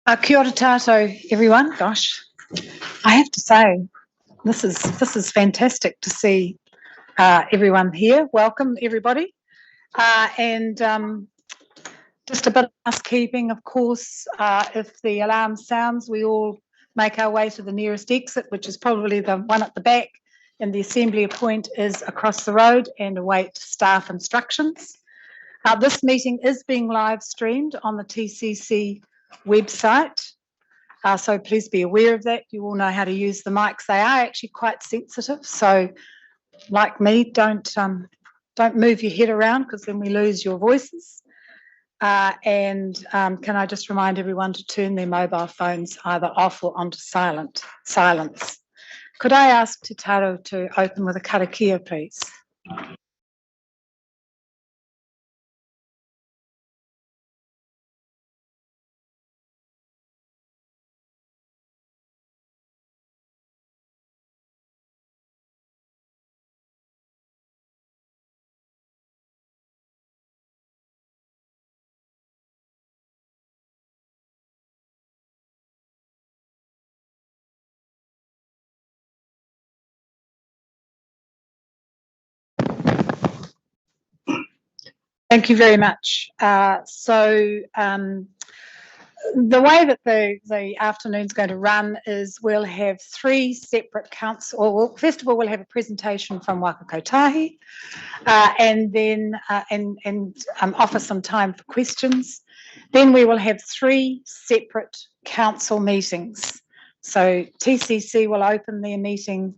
Kia ora tātou, everyone. Gosh, I have to say, this is fantastic to see everyone here. Welcome, everybody. And just a bit of housekeeping, of course. If the alarm sounds, we all make our way to the nearest exit, which is probably the one at the back, and the assembly point is across the road, and await staff instructions. This meeting is being live streamed on the TCC website. So please be aware of that. You all know how to use the mics. They are actually quite sensitive. So like me, don't move your head around because then we lose your voices. And can I just remind everyone to turn their mobile phones either off or onto silence. Could I ask Te Taro to open with a karakia, please? Thank you very much. The way that the afternoon's going to run is we'll have three separate council. First of all, we'll have a presentation from Waka Kotahi, and then offer some time for questions. Then we will have three separate council meetings. So TCC will open their meeting,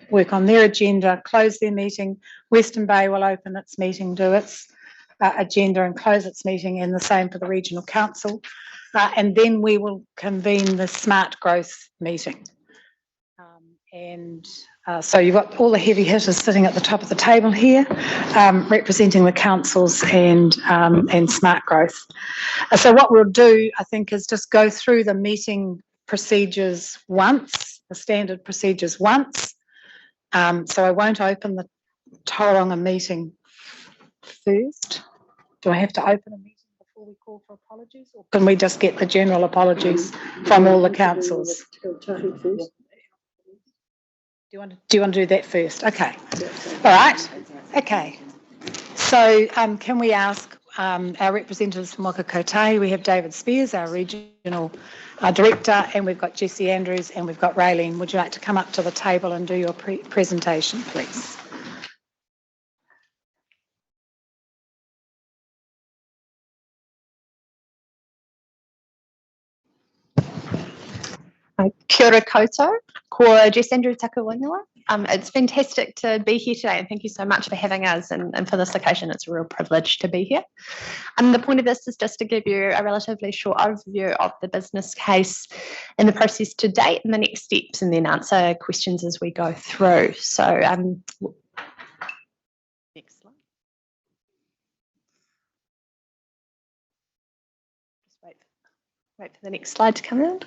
work on their agenda, close their meeting. Western Bay will open its meeting, do its agenda and close its meeting, and the same for the Regional Council. And then we will convene the Smart Growth meeting. So you've got all the heavy hitters sitting at the top of the table here, representing the councils and Smart Growth. So what we'll do, I think, is just go through the meeting procedures once, the standard procedures once. So I won't open the Tauranga meeting first. Do I have to open a meeting before we call for apologies, or can we just get the general apologies from all the councils? Do you want to do that first? Okay. All right. Okay. So can we ask our representatives from Waka Kotahi? We have David Spears, our regional director, and we've got Jessie Andrews, and we've got Raylene. Would you like to come up to the table and do your presentation, please? Kia ora koutou, ko Jess Andrew Takawanua. It's fantastic to be here today, and thank you so much for having us, and for this occasion it's a real privilege to be here. The point of this is just to give you a relatively short overview of the business case and the process to date and the next steps, and then answer questions as we go through. So next slide. Just wait for the next slide to come out.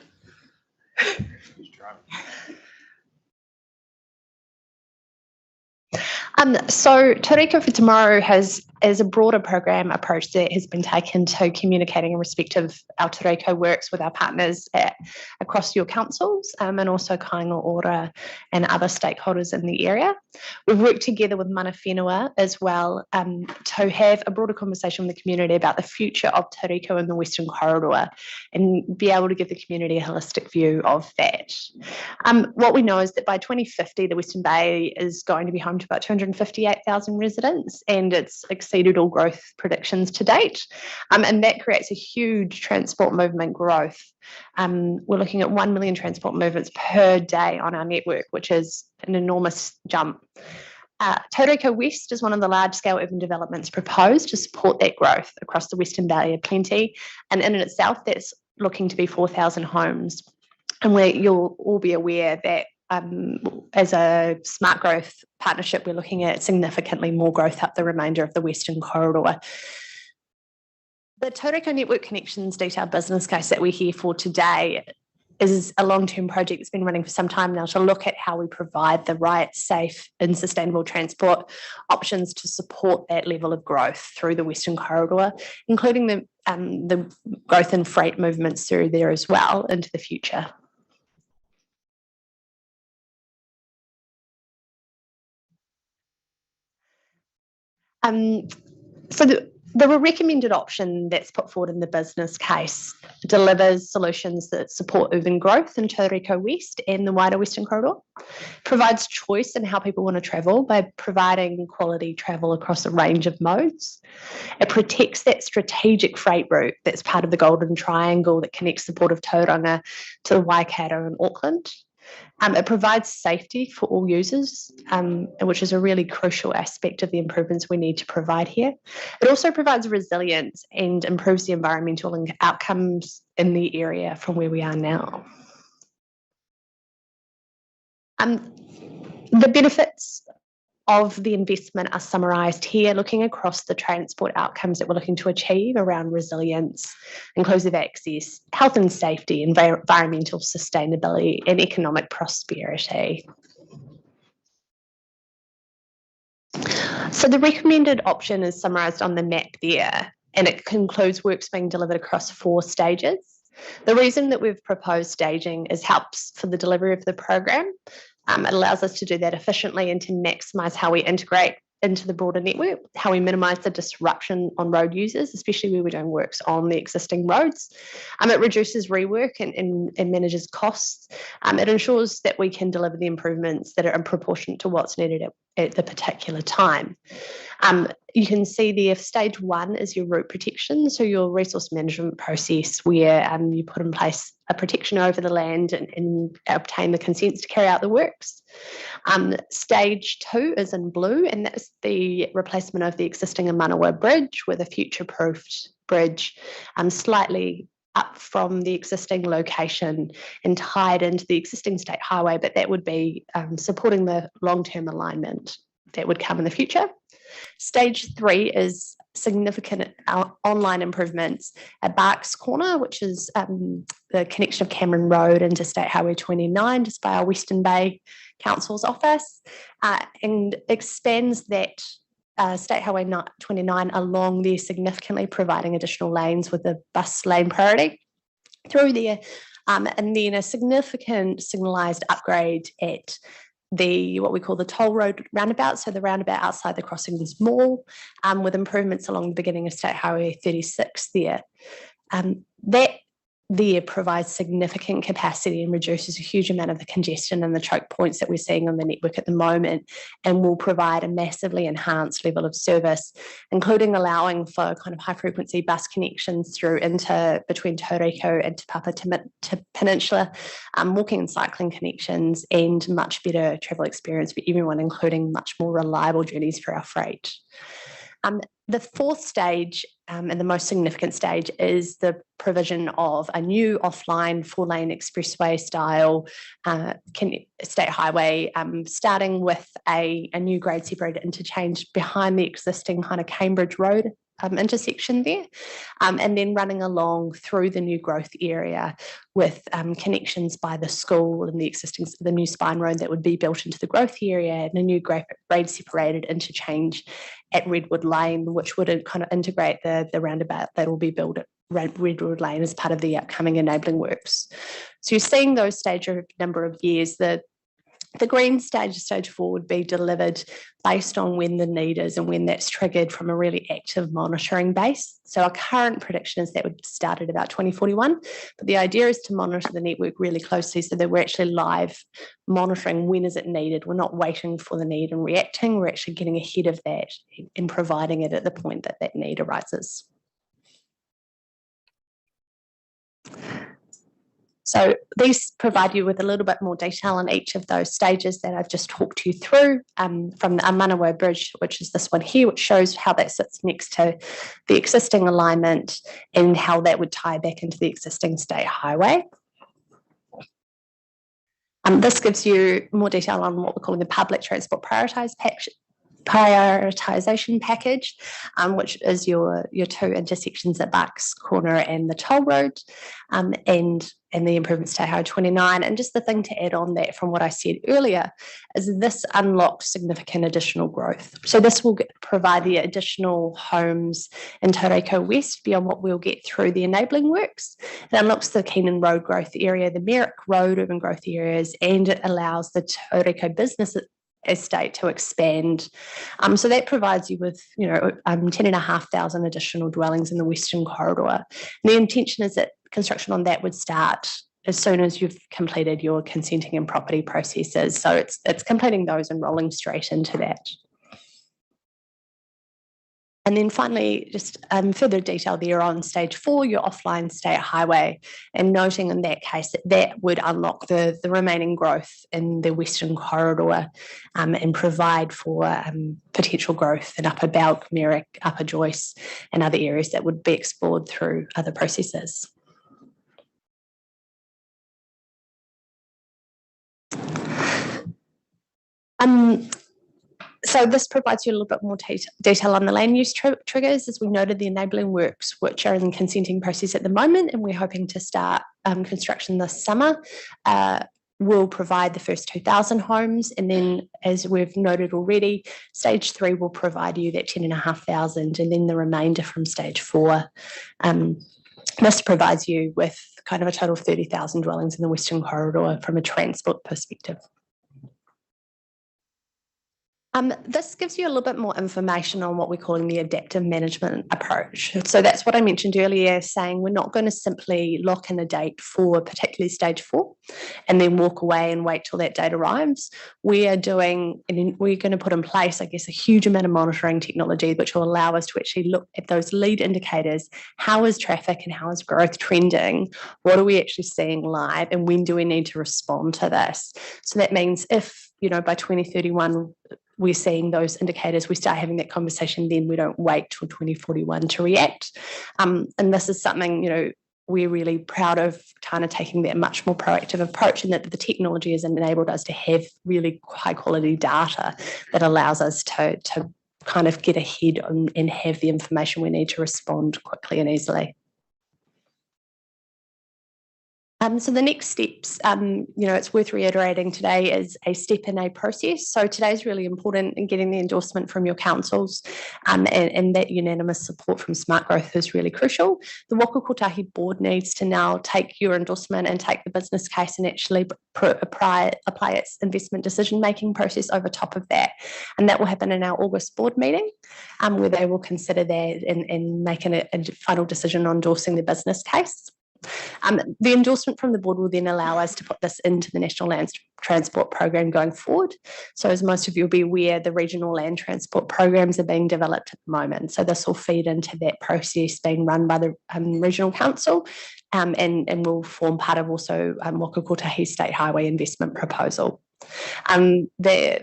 So Te Reko for Tomorrow has a broader program approach that has been taken to communicating in respect of our Te Reko works with our partners across your councils, and also Kāinga Ora and other stakeholders in the area. We've worked together with Mana Whenua as well to have a broader conversation with the community about the future of Te Reko in the Western Corridor, and be able to give the community a holistic view of that. What we know is that by 2050, the Western Bay is going to be home to about 258,000 residents, and it's exceeded all growth predictions to date. And that creates a huge transport movement growth. We're looking at 1 million transport movements per day on our network, which is an enormous jump. Te Reko West is one of the large-scale urban developments proposed to support that growth across the Western Bay of Plenty, and in itself that's looking to be 4,000 homes. And you'll all be aware that as a smart growth partnership, we're looking at significantly more growth up the remainder of the Western Corridor. The Te Reko Network Connections detailed business case that we're here for today is a long-term project that's been running for some time now to look at how we provide the right, safe and sustainable transport options to support that level of growth through the Western Corridor, including the growth in freight movements through there as well into the future. So the recommended option that's put forward in the business case delivers solutions that support urban growth in Te Reko West and the wider Western Corridor, provides choice in how people want to travel by providing quality travel across a range of modes. It protects that strategic freight route that's part of the Golden Triangle that connects the Port of Tauranga to Waikato and Auckland. It provides safety for all users, which is a really crucial aspect of the improvements we need to provide here. It also provides resilience and improves the environmental outcomes in the area from where we are now. The benefits of the investment are summarised here, looking across the transport outcomes that we're looking to achieve around resilience, inclusive access, health and safety, environmental sustainability, and economic prosperity. So the recommended option is summarised on the map there, and it concludes works being delivered across 4 stages. The reason that we've proposed staging is helps for the delivery of the program. It allows us to do that efficiently and to maximise how we integrate into the broader network, how we minimise the disruption on road users, especially where we're doing works on the existing roads. It reduces rework and manages costs. It ensures that we can deliver the improvements that are in proportion to what's needed at the particular time. You can see there stage 1 is your route protection, so your resource management process where you put in place a protection over the land and obtain the consents to carry out the works. Stage 2 is in blue, and that's the replacement of the existing Manawa Bridge with a future-proofed bridge slightly up from the existing location and tied into the existing state highway, but that would be supporting the long-term alignment that would come in the future. Stage 3 is significant online improvements at Barks Corner, which is the connection of Cameron Road into State Highway 29, just by our Western Bay Council's office, and extends that State Highway 29 along there, significantly providing additional lanes with a bus lane priority through there, and then a significant signalised upgrade at what we call the toll road roundabout, so the roundabout outside the Crossings Mall, with improvements along the beginning of State Highway 36 there. That there provides significant capacity and reduces a huge amount of the congestion and the choke points that we're seeing on the network at the moment, and will provide a massively enhanced level of service, including allowing for kind of high frequency bus connections through between Te Reko and Te Papa Peninsula, walking and cycling connections, and much better travel experience for everyone, including much more reliable journeys for our freight. The 4th stage and the most significant stage is the provision of a new offline 4-lane expressway style state highway, starting with a new grade separated interchange behind the existing kind of Cambridge Road intersection there, and then running along through the new growth area with connections by the school and the new spine road that would be built into the growth area, and a new grade separated interchange at Redwood Lane, which would kind of integrate the roundabout that will be built at Redwood Lane as part of the upcoming enabling works. So you're seeing those stage of number of years. The green stage 4 would be delivered based on when the need is and when that's triggered from a really active monitoring base. So our current prediction is that would start at about 2041, but the idea is to monitor the network really closely so that we're actually live monitoring when is it needed. We're not waiting for the need and reacting, we're actually getting ahead of that and providing it at the point that that need arises. So these provide you with a little bit more detail on each of those stages that I've just talked you through, from the Manawa Bridge, which is this one here, which shows how that sits next to the existing alignment and how that would tie back into the existing state highway. This gives you more detail on what we're calling the public transport prioritisation package, which is your 2 intersections at Barks Corner and the toll road, and and the improvements to Highway 29. And just the thing to add on that from what I said earlier is this unlocks significant additional growth. So this will provide the additional homes in Tauriko West beyond what we'll get through the enabling works. It unlocks the Keenan Road growth area, the Merrick Road urban growth areas, and it allows the Tauriko business estate to expand. So that provides you with, 10,500 additional dwellings in the Western Corridor. And the intention is that construction on that would start as soon as you've completed your consenting and property processes. So it's completing those and rolling straight into that. And then finally, just further detail there on stage 4, your offline state highway, and noting in that case that would unlock the remaining growth in the Western Corridor and provide for potential growth in Upper Balk, Merrick, Upper Joyce, and other areas that would be explored through other processes. So this provides you a little bit more detail on the land use triggers. As we noted, the enabling works, which are in the consenting process at the moment, and we're hoping to start construction this summer, will provide the first 2,000 homes. And then, as we've noted already, stage 3 will provide you that 10,500, and then the remainder from stage 4. This provides you with kind of a total of 30,000 dwellings in the Western Corridor from a transport perspective. This gives you a little bit more information on what we're calling the adaptive management approach. So that's what I mentioned earlier, saying we're not going to simply lock in a date for particularly stage 4 and then walk away and wait till that date arrives. We're going to put in place, I guess, a huge amount of monitoring technology, which will allow us to actually look at those lead indicators. How is traffic and how is growth trending? What are we actually seeing live? And when do we need to respond to this? So that means if, by 2031, we're seeing those indicators, we start having that conversation, then we don't wait till 2041 to react. And this is something, we're really proud of kind of taking that much more proactive approach, and that the technology has enabled us to have really high quality data that allows us to kind of get ahead and have the information we need to respond quickly and easily. So the next steps, it's worth reiterating today, is a step in a process. So today is really important in getting the endorsement from your councils, and that unanimous support from Smart Growth is really crucial. The Waka Kotahi board needs to now take your endorsement and take the business case and actually apply its investment decision-making process over top of that. And that will happen in our August board meeting, where they will consider that and make a final decision on endorsing the business case. The endorsement from the board will then allow us to put this into the National Land Transport Program going forward. So as most of you will be aware, the regional land transport programs are being developed at the moment. So this will feed into that process being run by the Regional Council, and will form part of also Waka Kotahi State Highway Investment Proposal. The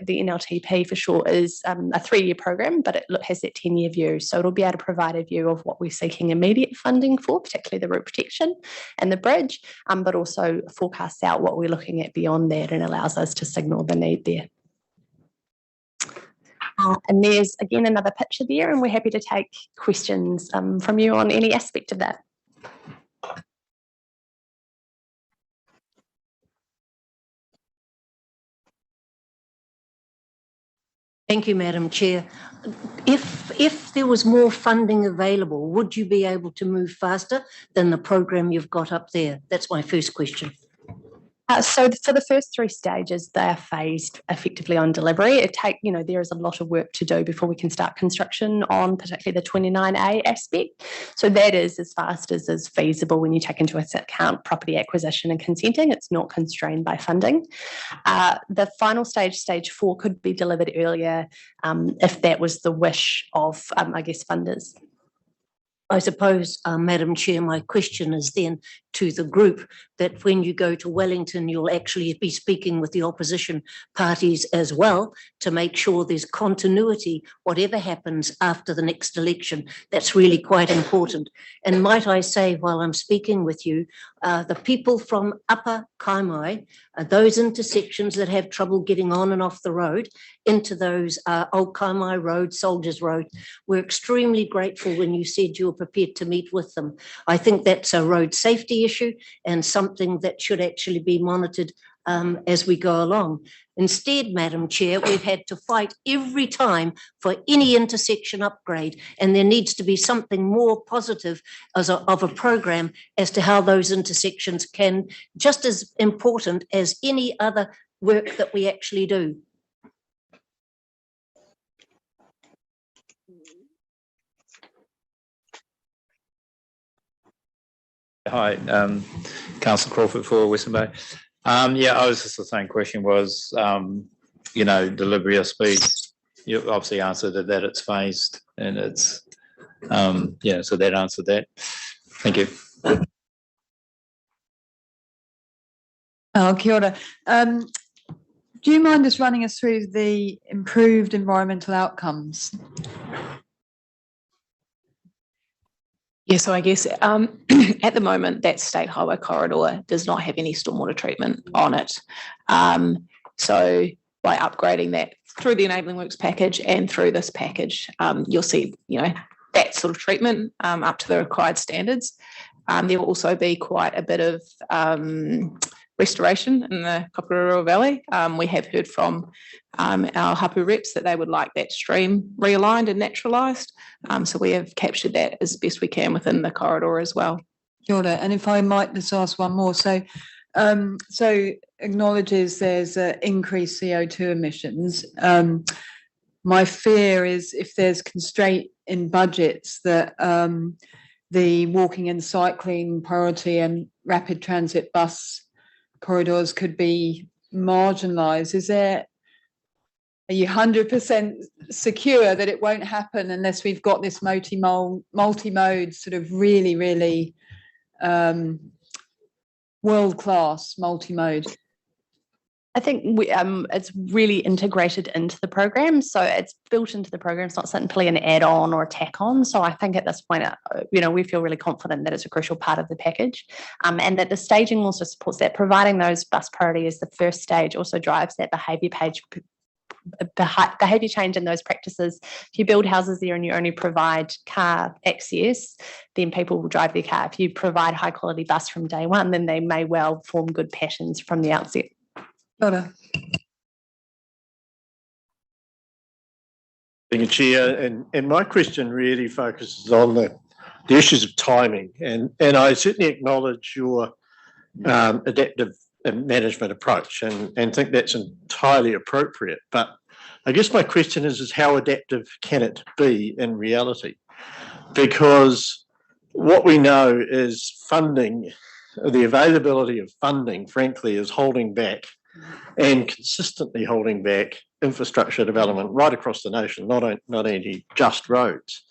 NLTP for short is a 3-year program, but it has that 10-year view. So it'll be able to provide a view of what we're seeking immediate funding for, particularly the route protection and the bridge, but also forecasts out what we're looking at beyond that and allows us to signal the need there. And there's again another picture there, and we're happy to take questions from you on any aspect of that. Thank you, Madam Chair. If there was more funding available, would you be able to move faster than the program you've got up there? That's my first question. So for the first 3 stages, they are phased effectively on delivery. There is a lot of work to do before we can start construction on particularly the 29A aspect. So that is as fast as is feasible when you take into account property acquisition and consenting. It's not constrained by funding. The final stage 4, could be delivered earlier if that was the wish of, funders. I suppose, Madam Chair, my question is then to the group that when you go to Wellington, you'll actually be speaking with the opposition parties as well to make sure there's continuity, whatever happens after the next election. That's really quite important. And might I say, while I'm speaking with you, the people from Upper Kaimai those intersections that have trouble getting on and off the road into those Old Kaimai Road, Soldiers Road. We're extremely grateful when you said you were prepared to meet with them. I think that's a road safety issue and something that should actually be monitored as we go along. Instead, Madam Chair, we've had to fight every time for any intersection upgrade, and there needs to be something more positive of a program as to how those intersections can, just as important as any other work that we actually do. Hi, Councillor Crawford for Western Bay. Yeah, I was just the same question was, you know, delivery of speed. You obviously answered that it's phased and it's, yeah, so that answered that. Thank you. Oh, kia ora. Do you mind just running us through the improved environmental outcomes? Yeah, so I guess at the moment that state highway corridor does not have any stormwater treatment on it. So by upgrading that through the enabling works package and through this package, you'll see, you know, that sort of treatment up to the required standards. There will also be quite a bit of restoration in the Kapuroa Valley. We have heard from our hapu reps that they would like that stream realigned and naturalised. So we have captured that as best we can within the corridor as well. Kia ora. And if I might just ask one more. So acknowledges there's increased CO2 emissions. My fear is if there's constraint in budgets that the walking and cycling priority and rapid transit bus corridors could be marginalised. Are you 100% secure that it won't happen unless we've got this multi-mode sort of really world-class multi-mode? I think it's really integrated into the program. So it's built into the program. It's not simply an add-on or a tack-on. So I think at this point, you know, we feel really confident that it's a crucial part of the package, and that the staging also supports that. Providing those bus priority as the first stage also drives that behaviour change in those practices. If you build houses there and you only provide car access, then people will drive their car. If you provide high quality bus from day one, then they may well form good patterns from the outset. Thank you, Chair. And my question really focuses on the issues of timing. And I certainly acknowledge your adaptive management approach and think that's entirely appropriate. But I guess my question is how adaptive can it be in reality? Because what we know is funding, the availability of funding, frankly, is holding back and consistently holding back infrastructure development right across the nation, not only just roads.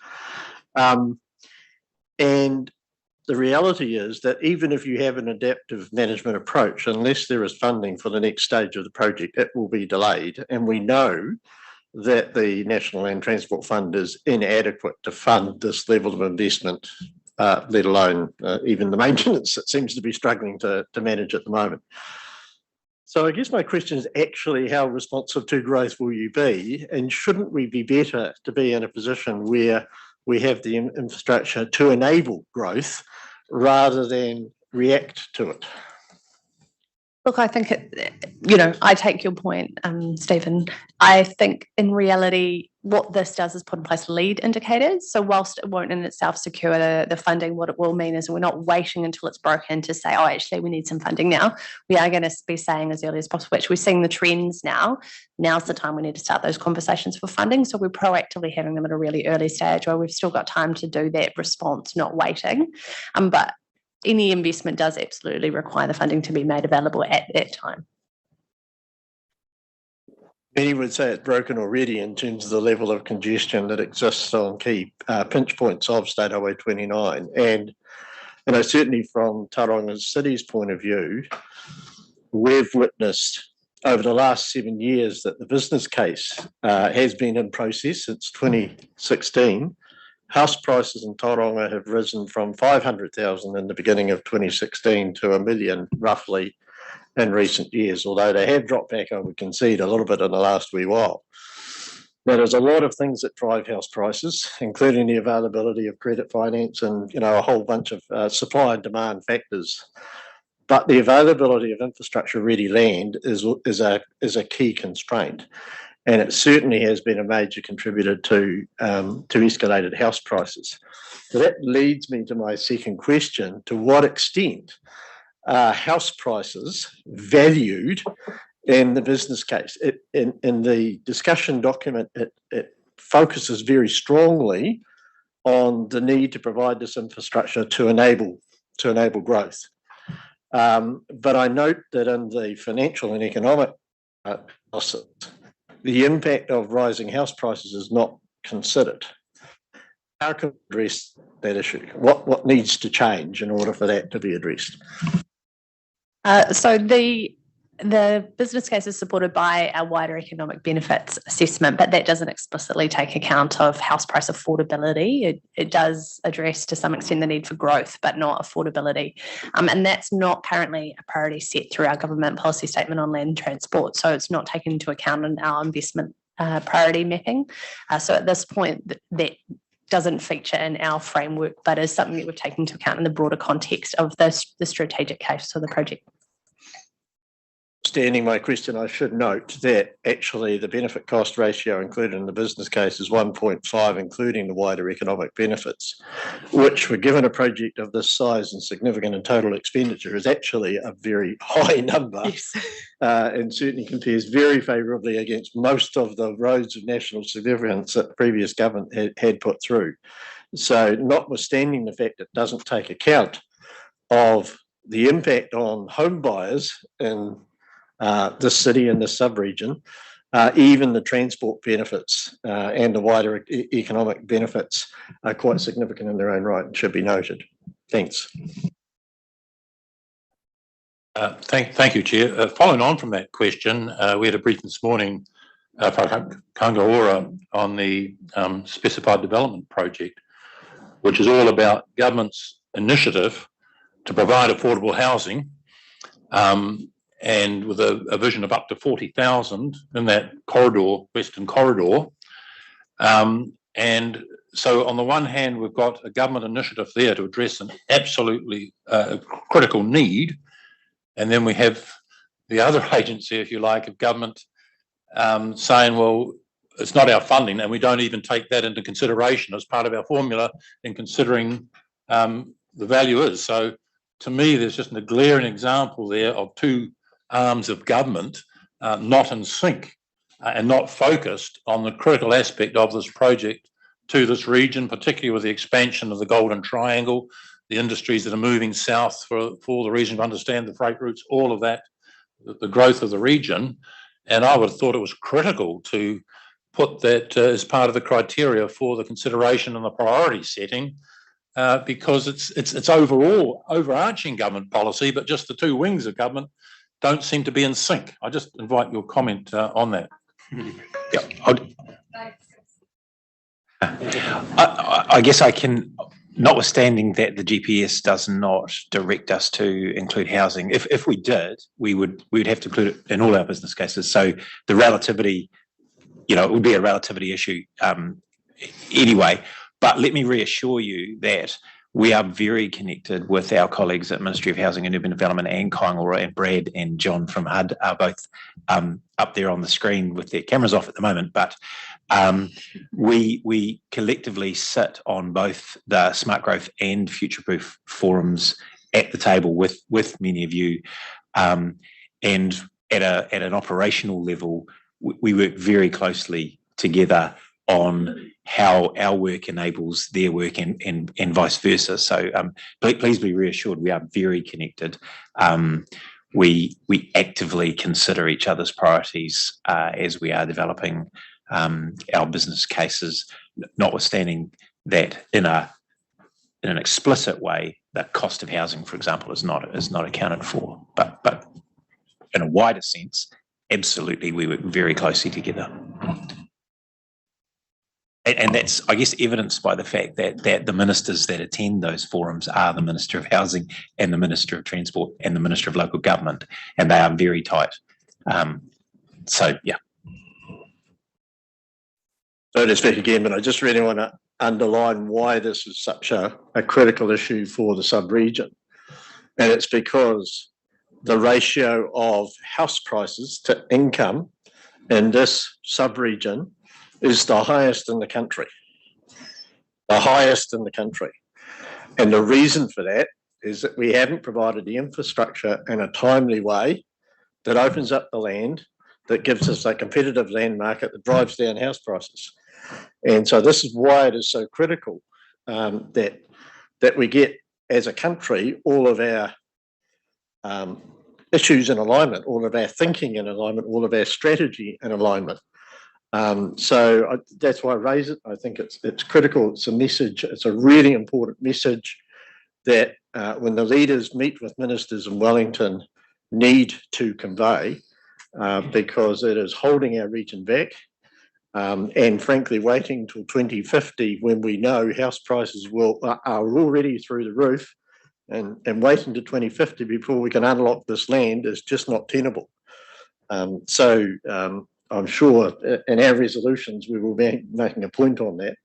And the reality is that even if you have an adaptive management approach, unless there is funding for the next stage of the project, it will be delayed. And we know that the National Land Transport Fund is inadequate to fund this level of investment, let alone even the maintenance it seems to be struggling to manage at the moment. So I guess my question is actually how responsive to growth will you be? And shouldn't we be better to be in a position where we have the infrastructure to enable growth rather than react to it? Look, I think, you know, I take your point, Stephen. I think in reality, what this does is put in place lead indicators. So whilst it won't in itself secure the funding, what it will mean is we're not waiting until it's broken to say, oh, actually, we need some funding now. We are going to be saying as early as possible, which we're seeing the trends now. Now's the time we need to start those conversations for funding. So we're proactively having them at a really early stage where we've still got time to do that response, not waiting. But any investment does absolutely require the funding to be made available at that time. Many would say it's broken already in terms of the level of congestion that exists on key pinch points of State Highway 29. And certainly from Tauranga City's point of view, we've witnessed over the last 7 years that the business case has been in process since 2016. House prices in Tauranga have risen from 500,000 in the beginning of 2016 to $1 million roughly in recent years, although they have dropped back, I would concede, a little bit in the last wee while. Now, there's a lot of things that drive house prices, including the availability of credit finance and, a whole bunch of supply and demand factors. But the availability of infrastructure-ready land is a key constraint, and it certainly has been a major contributor to escalated house prices. So that leads me to my second question: to what extent are house prices valued in the business case? In the discussion document, it focuses very strongly on the need to provide this infrastructure to enable growth. But I note that in the financial and economic analysis, the impact of rising house prices is not considered. How can we address that issue? What needs to change in order for that to be addressed? So the business case is supported by a wider economic benefits assessment, but that doesn't explicitly take account of house price affordability. It does address to some extent the need for growth, but not affordability. And that's not currently a priority set through our government policy statement on land transport. So it's not taken into account in our investment priority mapping. So at this point, that doesn't feature in our framework, but is something that we've taken into account in the broader context of the strategic case for the project. Standing my question, I should note that actually the benefit cost ratio included in the business case is 1.5, including the wider economic benefits, which, for given a project of this size and significant in total expenditure, is actually a very high number. Yes. And certainly compares very favourably against most of the roads of national significance that the previous government had put through. So notwithstanding the fact it doesn't take account of the impact on home buyers in this city and this sub-region, even the transport benefits and the wider economic benefits are quite significant in their own right and should be noted. Thanks. Thank you, Chair. Following on from that question, we had a briefing this morning from Kangaroa on the specified development project, which is all about government's initiative to provide affordable housing, and with a vision of up to 40,000 in that corridor, Western Corridor. And so on the one hand, we've got a government initiative there to address an absolutely critical need. And then we have the other agency, if you like, of government saying, well, it's not our funding, and we don't even take that into consideration as part of our formula in considering the value is. So to me, there's just a glaring example there of two arms of government not in sync and not focused on the critical aspect of this project to this region, particularly with the expansion of the Golden Triangle, the industries that are moving south for the region to understand the freight routes, all of that, the growth of the region. And I would have thought it was critical to put that as part of the criteria for the consideration and the priority setting, because it's overall overarching government policy, but just the two wings of government don't seem to be in sync. I just invite your comment on that. Yeah, I guess I can, notwithstanding that the GPS does not direct us to include housing. If we did, we would have to include it in all our business cases. So the relativity, it would be a relativity issue anyway. But let me reassure you that we are very connected with our colleagues at Ministry of Housing and Urban Development and Kaingaroa, and Brad and John from HUD are both up there on the screen with their cameras off at the moment. But we collectively sit on both the Smart Growth and Future Proof forums at the table with many of you. And at an operational level, we work very closely together on how our work enables their work and vice versa. So please be reassured, we are very connected. We actively consider each other's priorities as we are developing our business cases, notwithstanding that in an explicit way, the cost of housing, for example, is not accounted for. But in a wider sense, absolutely, we work very closely together. and that's, I guess, evidenced by the fact that the ministers that attend those forums are the Minister of Housing and the Minister of Transport and the Minister of Local Government, and they are very tight. So, yeah. So to speak again, but I just really want to underline why this is such a critical issue for the sub-region. And it's because the ratio of house prices to income in this sub-region is the highest in the country. The highest in the country. And the reason for that is that we haven't provided the infrastructure in a timely way that opens up the land, that gives us a competitive land market that drives down house prices. And so this is why it is so critical that we get, as a country, all of our issues in alignment, all of our thinking in alignment, all of our strategy in alignment. That's why I raise it. I think it's critical. It's a message. It's a really important message that when the leaders meet with ministers in Wellington, need to convey, because it is holding our region back. And frankly, waiting till 2050 when we know house prices are already through the roof, and waiting to 2050 before we can unlock this land is just not tenable. I'm sure in our resolutions we will be making a point on that,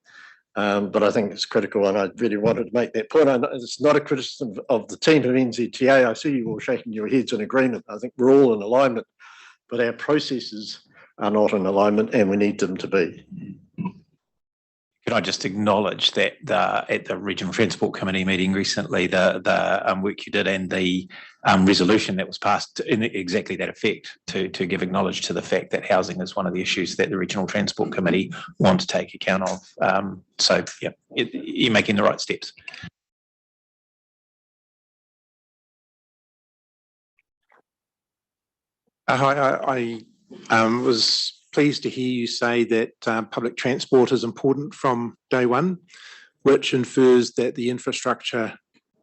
but I think it's critical, and I really wanted to make that point. It's not a criticism of the team of NZTA. I see you all shaking your heads in agreement. I think we're all in alignment, but our processes are not in alignment, and we need them to be. Can I just acknowledge that at the Regional Transport Committee meeting recently, the work you did and the resolution that was passed in exactly that effect to give acknowledge to the fact that housing is one of the issues that the Regional Transport Committee want to take account of. So, yeah, you're making the right steps. I was pleased to hear you say that public transport is important from day one, which infers that the infrastructure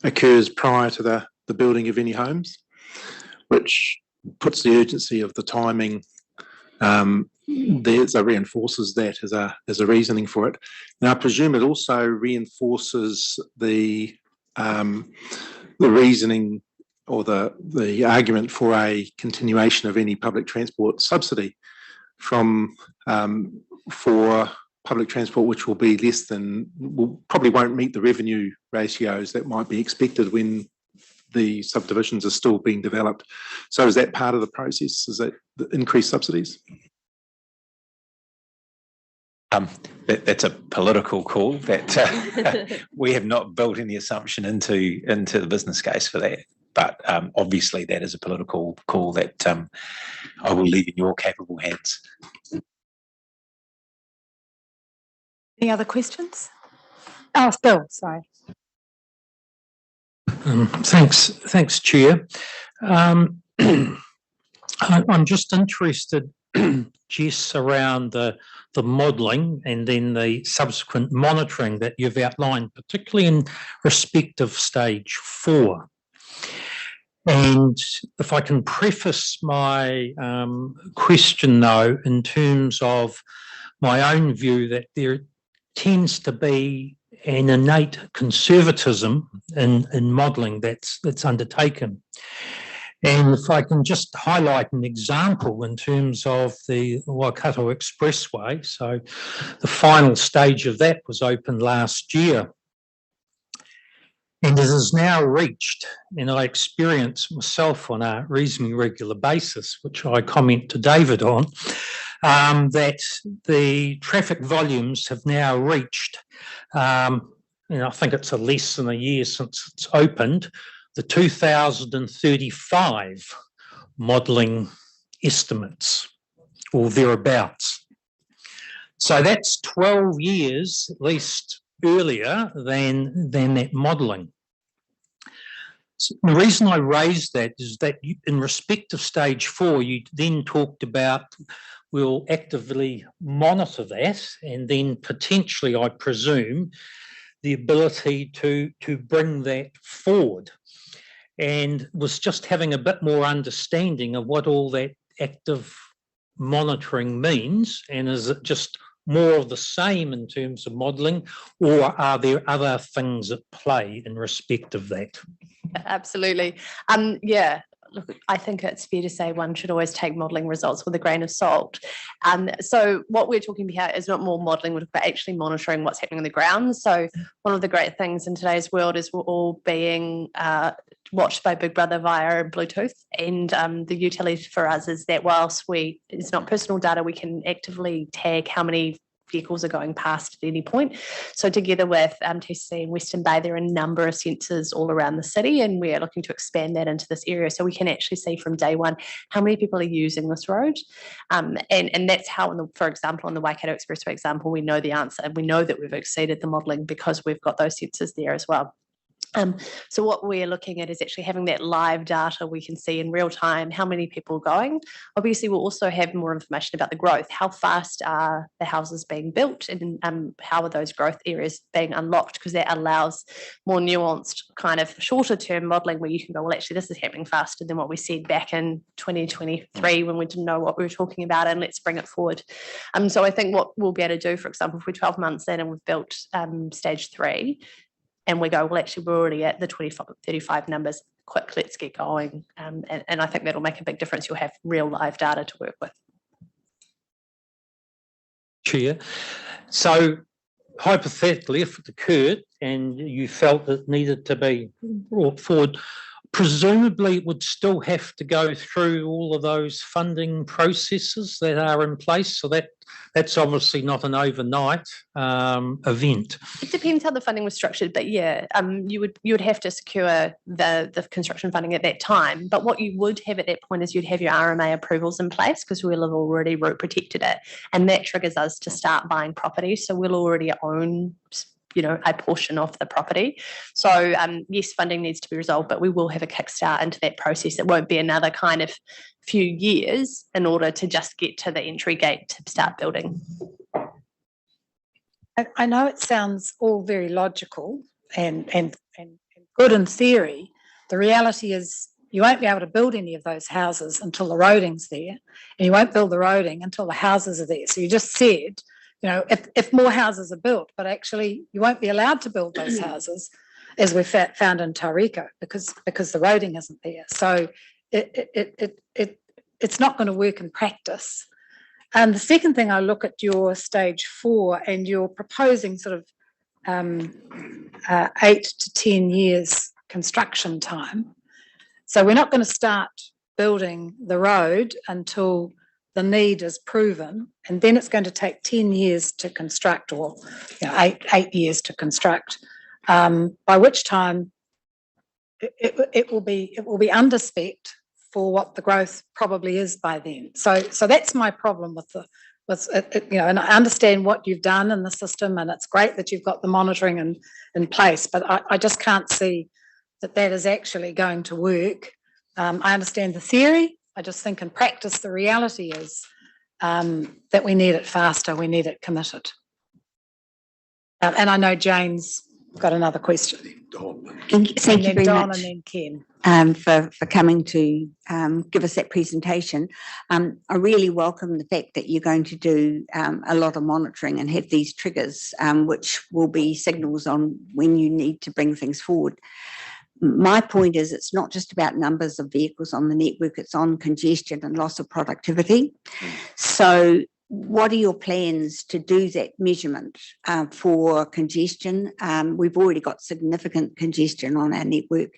occurs prior to the building of any homes, which puts the urgency of the timing. Reinforces that as a reasoning for it. Now, I presume it also reinforces the reasoning or the argument for a continuation of any public transport subsidy for public transport, which will be less than, probably won't meet the revenue ratios that might be expected when the subdivisions are still being developed. So is that part of the process? Is that the increased subsidies? That's a political call that we have not built any assumption into the business case for that. But obviously that is a political call that I will leave in your capable hands. Any other questions? Oh, Bill, sorry. Thanks, Chair. I'm just interested, Jess, around the modelling and then the subsequent monitoring that you've outlined, particularly in respect of stage 4. And if I can preface my question, though, in terms of my own view that there tends to be an innate conservatism in modelling that's undertaken. And if I can just highlight an example in terms of the Waikato Expressway. So the final stage of that was opened last year. And it is now reached, and I experience myself on a reasonably regular basis, which I comment to David on, that the traffic volumes have now reached, I think it's less than a year since it's opened, the 2035 modelling estimates or thereabouts. So that's 12 years at least earlier than that modelling. So the reason I raised that is that in respect of stage 4, you then talked about we'll actively monitor that and then potentially, I presume, the ability to bring that forward. And was just having a bit more understanding of what all that active monitoring means, and is it just more of the same in terms of modelling, or are there other things at play in respect of that? Absolutely. Yeah, look, I think it's fair to say one should always take modelling results with a grain of salt. So what we're talking about is not more modelling, but actually monitoring what's happening on the ground. So one of the great things in today's world is we're all being watched by Big Brother via Bluetooth, and the utility for us is that whilst it's not personal data, we can actively tag how many vehicles are going past at any point. So together with TCC and Western Bay, there are a number of sensors all around the city, and we are looking to expand that into this area so we can actually see from day one how many people are using this road. And that's how, for example, on the Waikato Expressway example, we know the answer, and we know that we've exceeded the modelling because we've got those sensors there as well. So what we're looking at is actually having that live data. We can see in real time how many people are going. Obviously, we'll also have more information about the growth. How fast are the houses being built, and how are those growth areas being unlocked? Because that allows more nuanced kind of shorter term modelling where you can go, well, actually, this is happening faster than what we said back in 2023 when we didn't know what we were talking about, and let's bring it forward. So I think what we'll be able to do, for example, if we're 12 months in and we've built stage 3, and we go, well, actually, we're already at the 35 numbers. Quick, let's get going. And I think that'll make a big difference. You'll have real live data to work with. Chair. So hypothetically, if it occurred and you felt it needed to be brought forward, presumably it would still have to go through all of those funding processes that are in place. So that's obviously not an overnight event. It depends how the funding was structured, but yeah, you would have to secure the construction funding at that time. But what you would have at that point is you'd have your RMA approvals in place because we'll have already route protected it, and that triggers us to start buying property. So we'll already own a portion of the property. So yes, funding needs to be resolved, but we will have a kickstart into that process. It won't be another kind of few years in order to just get to the entry gate to start building. I know it sounds all very logical and good in theory. The reality is you won't be able to build any of those houses until the roading's there, and you won't build the roading until the houses are there. So you just said, if more houses are built, but actually you won't be allowed to build those houses, as we found in Tauriko, because the roading isn't there. So it's not going to work in practice. And the second thing, I look at your stage 4, and you're proposing sort of 8 to 10 years construction time. So we're not going to start building the road until the need is proven, and then it's going to take 10 years to construct, or 8 years to construct, by which time it will be underspec for what the growth probably is by then. So that's my problem with and I understand what you've done in the system, and it's great that you've got the monitoring in place, but I just can't see that is actually going to work. I understand the theory. I just think in practice, the reality is that we need it faster, we need it committed. And I know Jane's got another question. Thank you very Don much and then Ken. for coming to give us that presentation. I really welcome the fact that you're going to do a lot of monitoring and have these triggers, which will be signals on when you need to bring things forward. My point is it's not just about numbers of vehicles on the network, it's on congestion and loss of productivity. So what are your plans to do that measurement for congestion? We've already got significant congestion on our network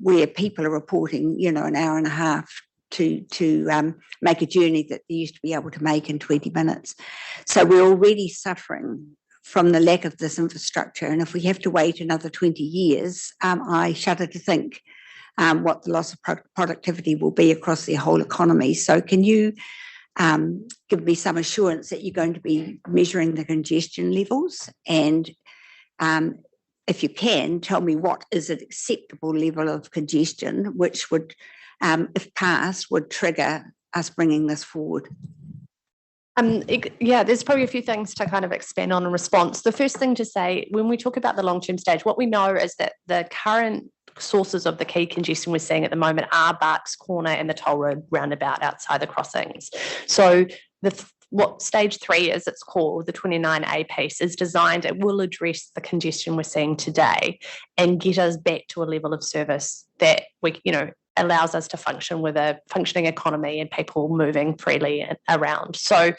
where people are reporting, an hour and a half to make a journey that they used to be able to make in 20 minutes. So we're already suffering from the lack of this infrastructure. And if we have to wait another 20 years, I shudder to think what the loss of productivity will be across the whole economy. So can you give me some assurance that you're going to be measuring the congestion levels? And if you can, tell me what is an acceptable level of congestion, which would, if passed, would trigger us bringing this forward? There's probably a few things to kind of expand on in response. The first thing to say, when we talk about the long-term stage, what we know is that the current sources of the key congestion we're seeing at the moment are Barks Corner and the Toll Road roundabout outside the crossings. So what stage 3 is, it's called the 29A piece, is designed, it will address the congestion we're seeing today and get us back to a level of service that we, allows us to function with a functioning economy and people moving freely around. So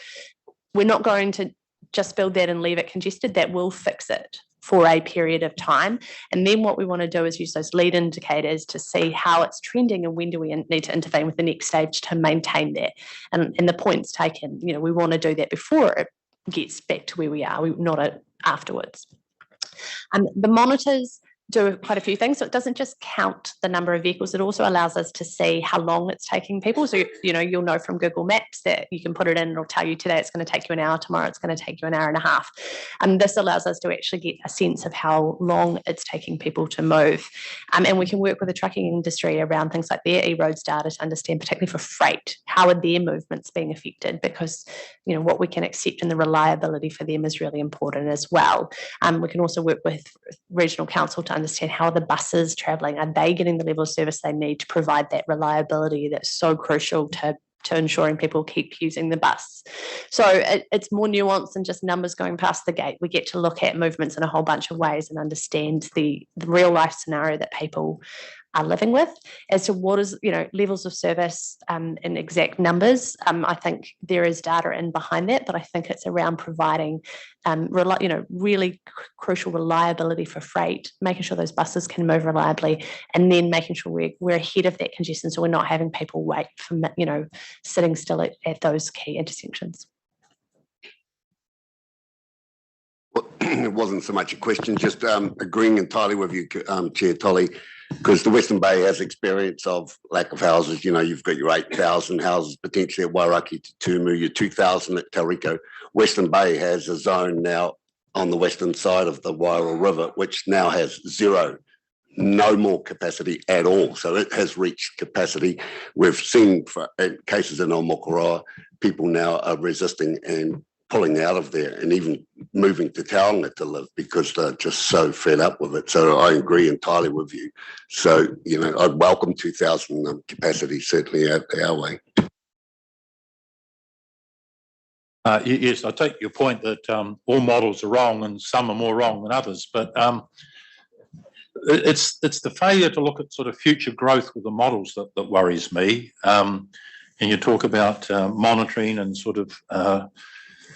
we're not going to just build that and leave it congested. That will fix it for a period of time. And then what we want to do is use those lead indicators to see how it's trending and when do we need to intervene with the next stage to maintain that. And the points taken, we want to do that before it gets back to where we are, not afterwards. The monitors do quite a few things. So it doesn't just count the number of vehicles, it also allows us to see how long it's taking people. So, you'll know from Google Maps that you can put it in and it'll tell you today it's going to take you an hour, tomorrow it's going to take you an hour and a half. And this allows us to actually get a sense of how long it's taking people to move. And we can work with the trucking industry around things like their e-roads data to understand, particularly for freight, how are their movements being affected, because, what we can accept and the reliability for them is really important as well. We can also work with regional council to understand how are the buses travelling, are they getting the level of service they need to provide that reliability that's so crucial to ensuring people keep using the bus. So it's more nuanced than just numbers going past the gate. We get to look at movements in a whole bunch of ways and understand the real life scenario that people are living with as to what is, levels of service in exact numbers. I think there is data in behind that, but I think it's around providing, really crucial reliability for freight, making sure those buses can move reliably, and then making sure we're ahead of that congestion so we're not having people wait for, sitting still at those key intersections. Well, it wasn't so much a question, just agreeing entirely with you, Chair Tolley, because the Western Bay has experience of lack of houses. You've got your 8,000 houses potentially at Wairaki to Tumu, your 2,000 at Tauriko. Western Bay has a zone now on the western side of the Wairoa River, which now has no more capacity at all. So it has reached capacity. We've seen cases in Omokoroa, people now are resisting and pulling out of there and even moving to Taonga to live because they're just so fed up with it. So I agree entirely with you. So, I'd welcome 2,000 capacity certainly out our way. Yes, I take your point that all models are wrong and some are more wrong than others, but it's the failure to look at sort of future growth with the models that worries me. And you talk about monitoring and sort of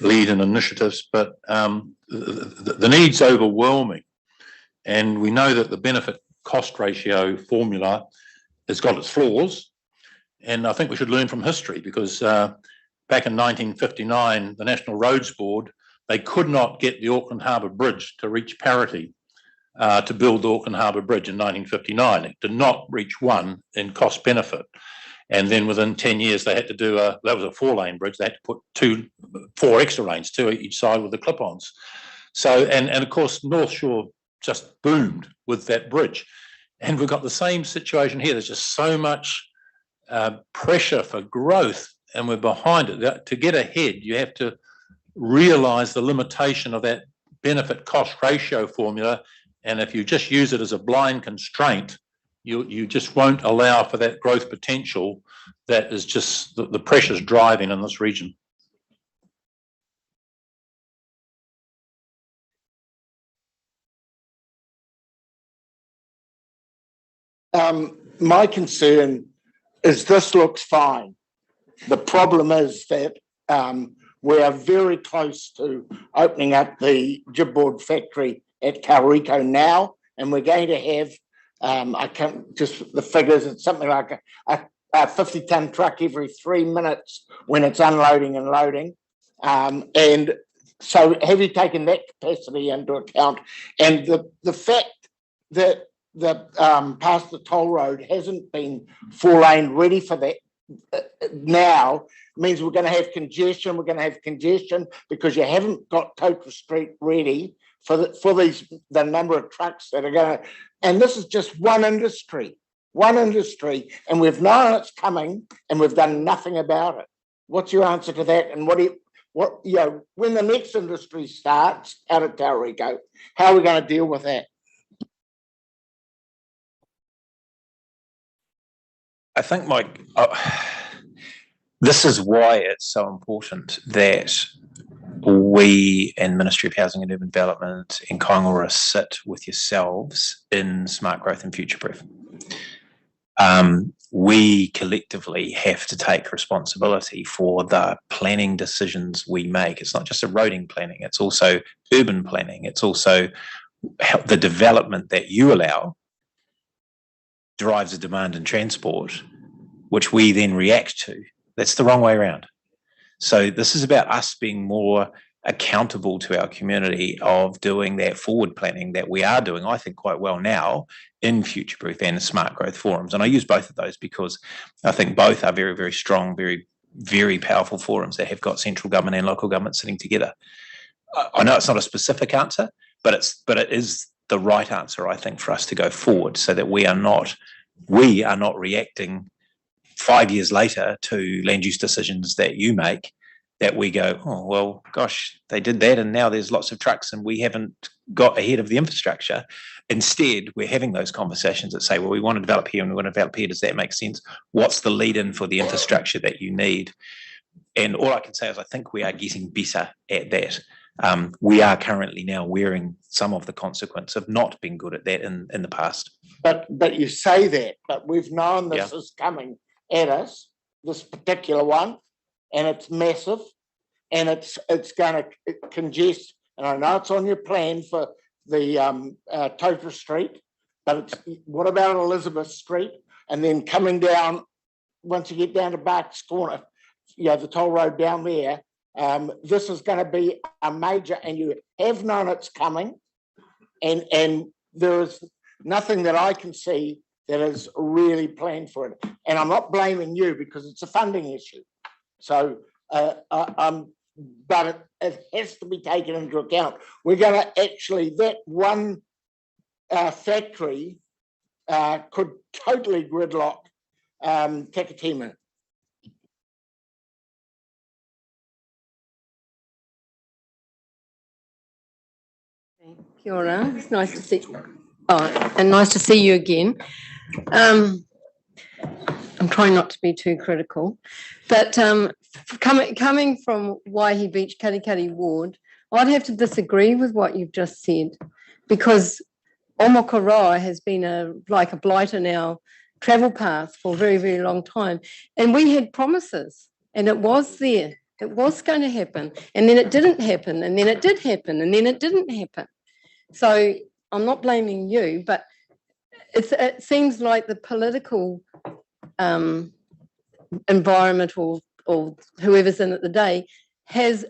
lead and initiatives, but the need's overwhelming. And we know that the benefit cost ratio formula has got its flaws. And I think we should learn from history because back in 1959, the National Roads Board, they could not get the Auckland Harbour Bridge to reach parity to build the Auckland Harbour Bridge in 1959. It did not reach one in cost benefit. And then within 10 years, they had to do that was a 4-lane bridge. They had to put 4 extra lanes, 2 each side with the clip-ons. So, and of course, North Shore just boomed with that bridge. And we've got the same situation here. There's just so much pressure for growth and we're behind it. To get ahead, you have to realise the limitation of that benefit cost ratio formula. And if you just use it as a blind constraint, you just won't allow for that growth potential that is just the pressures driving in this region. My concern is this looks fine. The problem is that we are very close to opening up the Jibboard factory at Tauriko now, and we're going to have I can't just the figures, it's something like a 50-ton truck every 3 minutes when it's unloading and loading. And so have you taken that capacity into account? And the fact that past the toll road hasn't been 4-lane ready for that now means we're going to have congestion. We're going to have congestion because you haven't got Tokra Street ready for the number of trucks that are going to. And this is just one industry, and we've known it's coming, and we've done nothing about it. What's your answer to that? And when the next industry starts out at Tauriko, how are we going to deal with that? I think, Mike, This is why it's so important that we and Ministry of Housing and Urban Development and Kaingaroa sit with yourselves in Smart Growth and Future Proof. We collectively have to take responsibility for the planning decisions we make. It's not just eroding planning, it's also urban planning. It's also how the development that you allow drives a demand in transport, which we then react to. That's the wrong way around. So this is about us being more accountable to our community of doing that forward planning that we are doing, I think, quite well now in Future Proof and Smart Growth forums. And I use both of those because I think both are very, very strong, very, very powerful forums that have got central government and local government sitting together. I know it's not a specific answer, but it is the right answer, I think, for us to go forward so that we are not reacting 5 years later to land use decisions that you make, that we go, oh, well, gosh, they did that and now there's lots of trucks and we haven't got ahead of the infrastructure. Instead, we're having those conversations that say, well, we want to develop here and we want to develop here. Does that make sense? What's the lead in for the infrastructure that you need? And all I can say is I think we are getting better at that. We are currently now wearing some of the consequence of not being good at that in the past. But you say that, but we've known this is coming at us, this particular one, and it's massive, and it's going to congest. And I know it's on your plan for the Topher Street, but what about Elizabeth Street? And then coming down, once you get down to Barks Corner, the toll road down there, this is going to be a major, and you have known it's coming, and there is nothing that I can see that is really planned for it. And I'm not blaming you because it's a funding issue. So, but it has to be taken into account. We're going to actually, that one factory could totally gridlock Takatima. Kia ora. It's nice to see. Oh, and nice to see you again. I'm trying not to be too critical, but coming from Waihi Beach, Katikati Ward, I'd have to disagree with what you've just said, because Omokoroa has been like a blight in our travel path for a very, very long time. And we had promises, and it was there. It was going to happen, and then it didn't happen, and then it did happen, and then it didn't happen. So I'm not blaming you, but it seems like the political environment or whoever's in it today is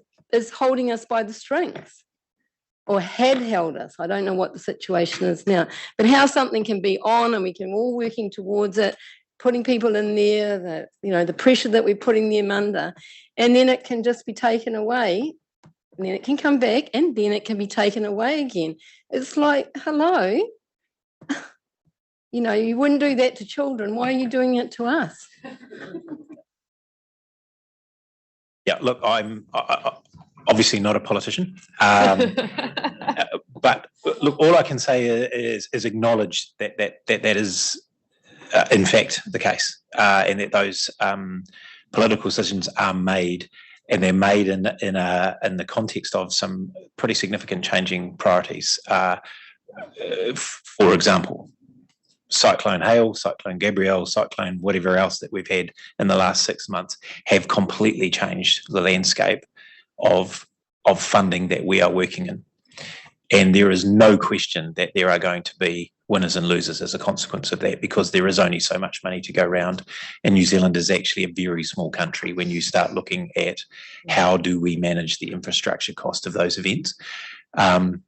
holding us by the strings, or had held us. I don't know what the situation is now, but how something can be on and we can all working towards it, putting people in there, the pressure that we're putting them under, and then it can just be taken away, and then it can come back, and then it can be taken away again. It's like, hello. You wouldn't do that to children. Why are you doing it to us? Yeah, look, I'm obviously not a politician, but look, all I can say is acknowledge that is in fact the case, and that those political decisions are made, and they're made in the context of some pretty significant changing priorities. For example, Cyclone Hale, Cyclone Gabrielle, Cyclone whatever else that we've had in the last 6 months have completely changed the landscape of funding that we are working in. And there is no question that there are going to be winners and losers as a consequence of that, because there is only so much money to go around. And New Zealand is actually a very small country when you start looking at how do we manage the infrastructure cost of those events. That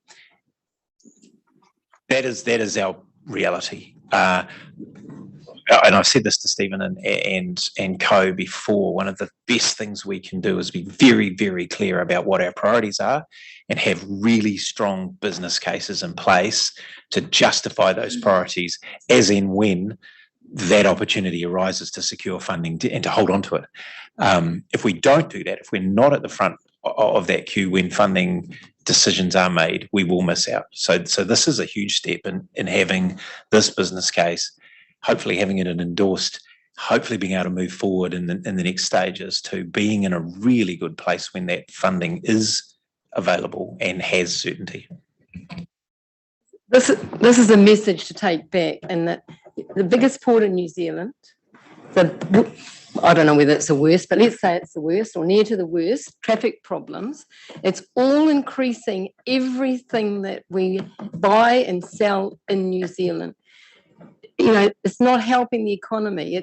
is our reality. And I've said this to Stephen and Co before, one of the best things we can do is be very, very clear about what our priorities are and have really strong business cases in place to justify those priorities as and when that opportunity arises to secure funding and to hold on to it. If we don't do that, if we're not at the front of that queue when funding decisions are made, we will miss out. So this is a huge step in having this business case, hopefully having it endorsed, hopefully being able to move forward in the next stages to being in a really good place when that funding is available and has certainty. This is a message to take back, and that the biggest port in New Zealand, I don't know whether it's the worst, but let's say it's the worst or near to the worst, traffic problems. It's all increasing everything that we buy and sell in New Zealand. You know, it's not helping the economy.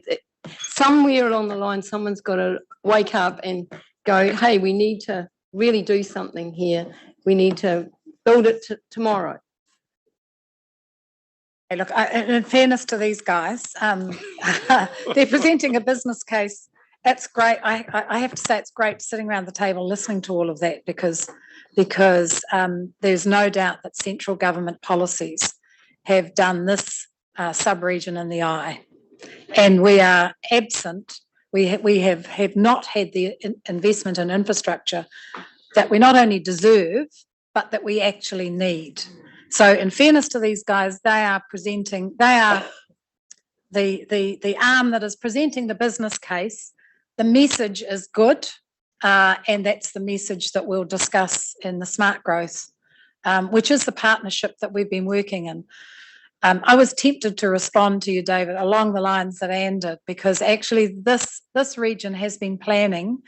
Somewhere along the line, someone's got to wake up and go, hey, we need to really do something here. We need to build it tomorrow. Hey, look, in fairness to these guys, they're presenting a business case. That's great. I have to say it's great sitting around the table listening to all of that because there's no doubt that central government policies have done this sub-region in the eye. And we are absent. We have not had the investment in infrastructure that we not only deserve, but that we actually need. So in fairness to these guys, they are the arm that is presenting the business case. The message is good, and that's the message that we'll discuss in the Smart Growth, which is the partnership that we've been working in. I was tempted to respond to you, David, along the lines that Anne did, because actually this region has been planning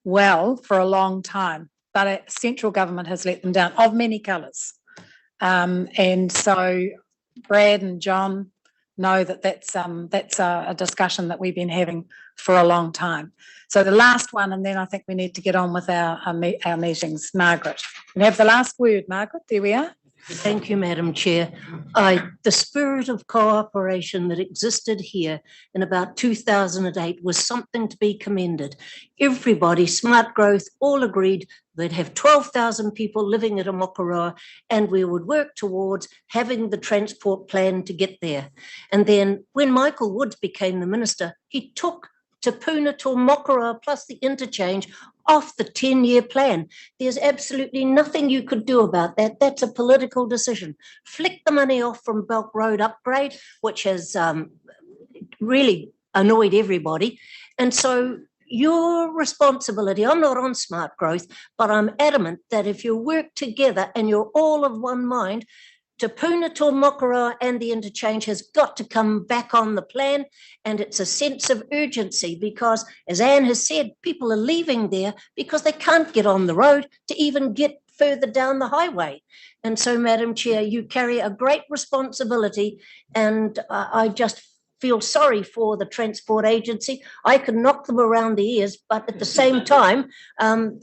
well for a long time, but central government has let them down of many colours. And so Brad and John know that that's a discussion that we've been having for a long time. So the last one, and then I think we need to get on with our meetings. Margaret, we have the last word. Margaret, there we are. Thank you, Madam Chair. The spirit of cooperation that existed here in about 2008 was something to be commended. Everybody, Smart Growth, all agreed they'd have 12,000 people living at Mokoroa, and we would work towards having the transport plan to get there. And then when Michael Woods became the minister, he took Te Puna to Mokoroa plus the interchange off the 10-year plan. There's absolutely nothing you could do about that. That's a political decision. Flick the money off from Belk Road upgrade, which has really annoyed everybody. And so your responsibility, I'm not on Smart Growth, but I'm adamant that if you work together and you're all of one mind, Te Puna to Mokoroa and the interchange has got to come back on the plan, and it's a sense of urgency because, as Anne has said, people are leaving there because they can't get on the road to even get further down the highway. And so, Madam Chair, you carry a great responsibility, and I just feel sorry for the Transport Agency. I can knock them around the ears, but at the same time,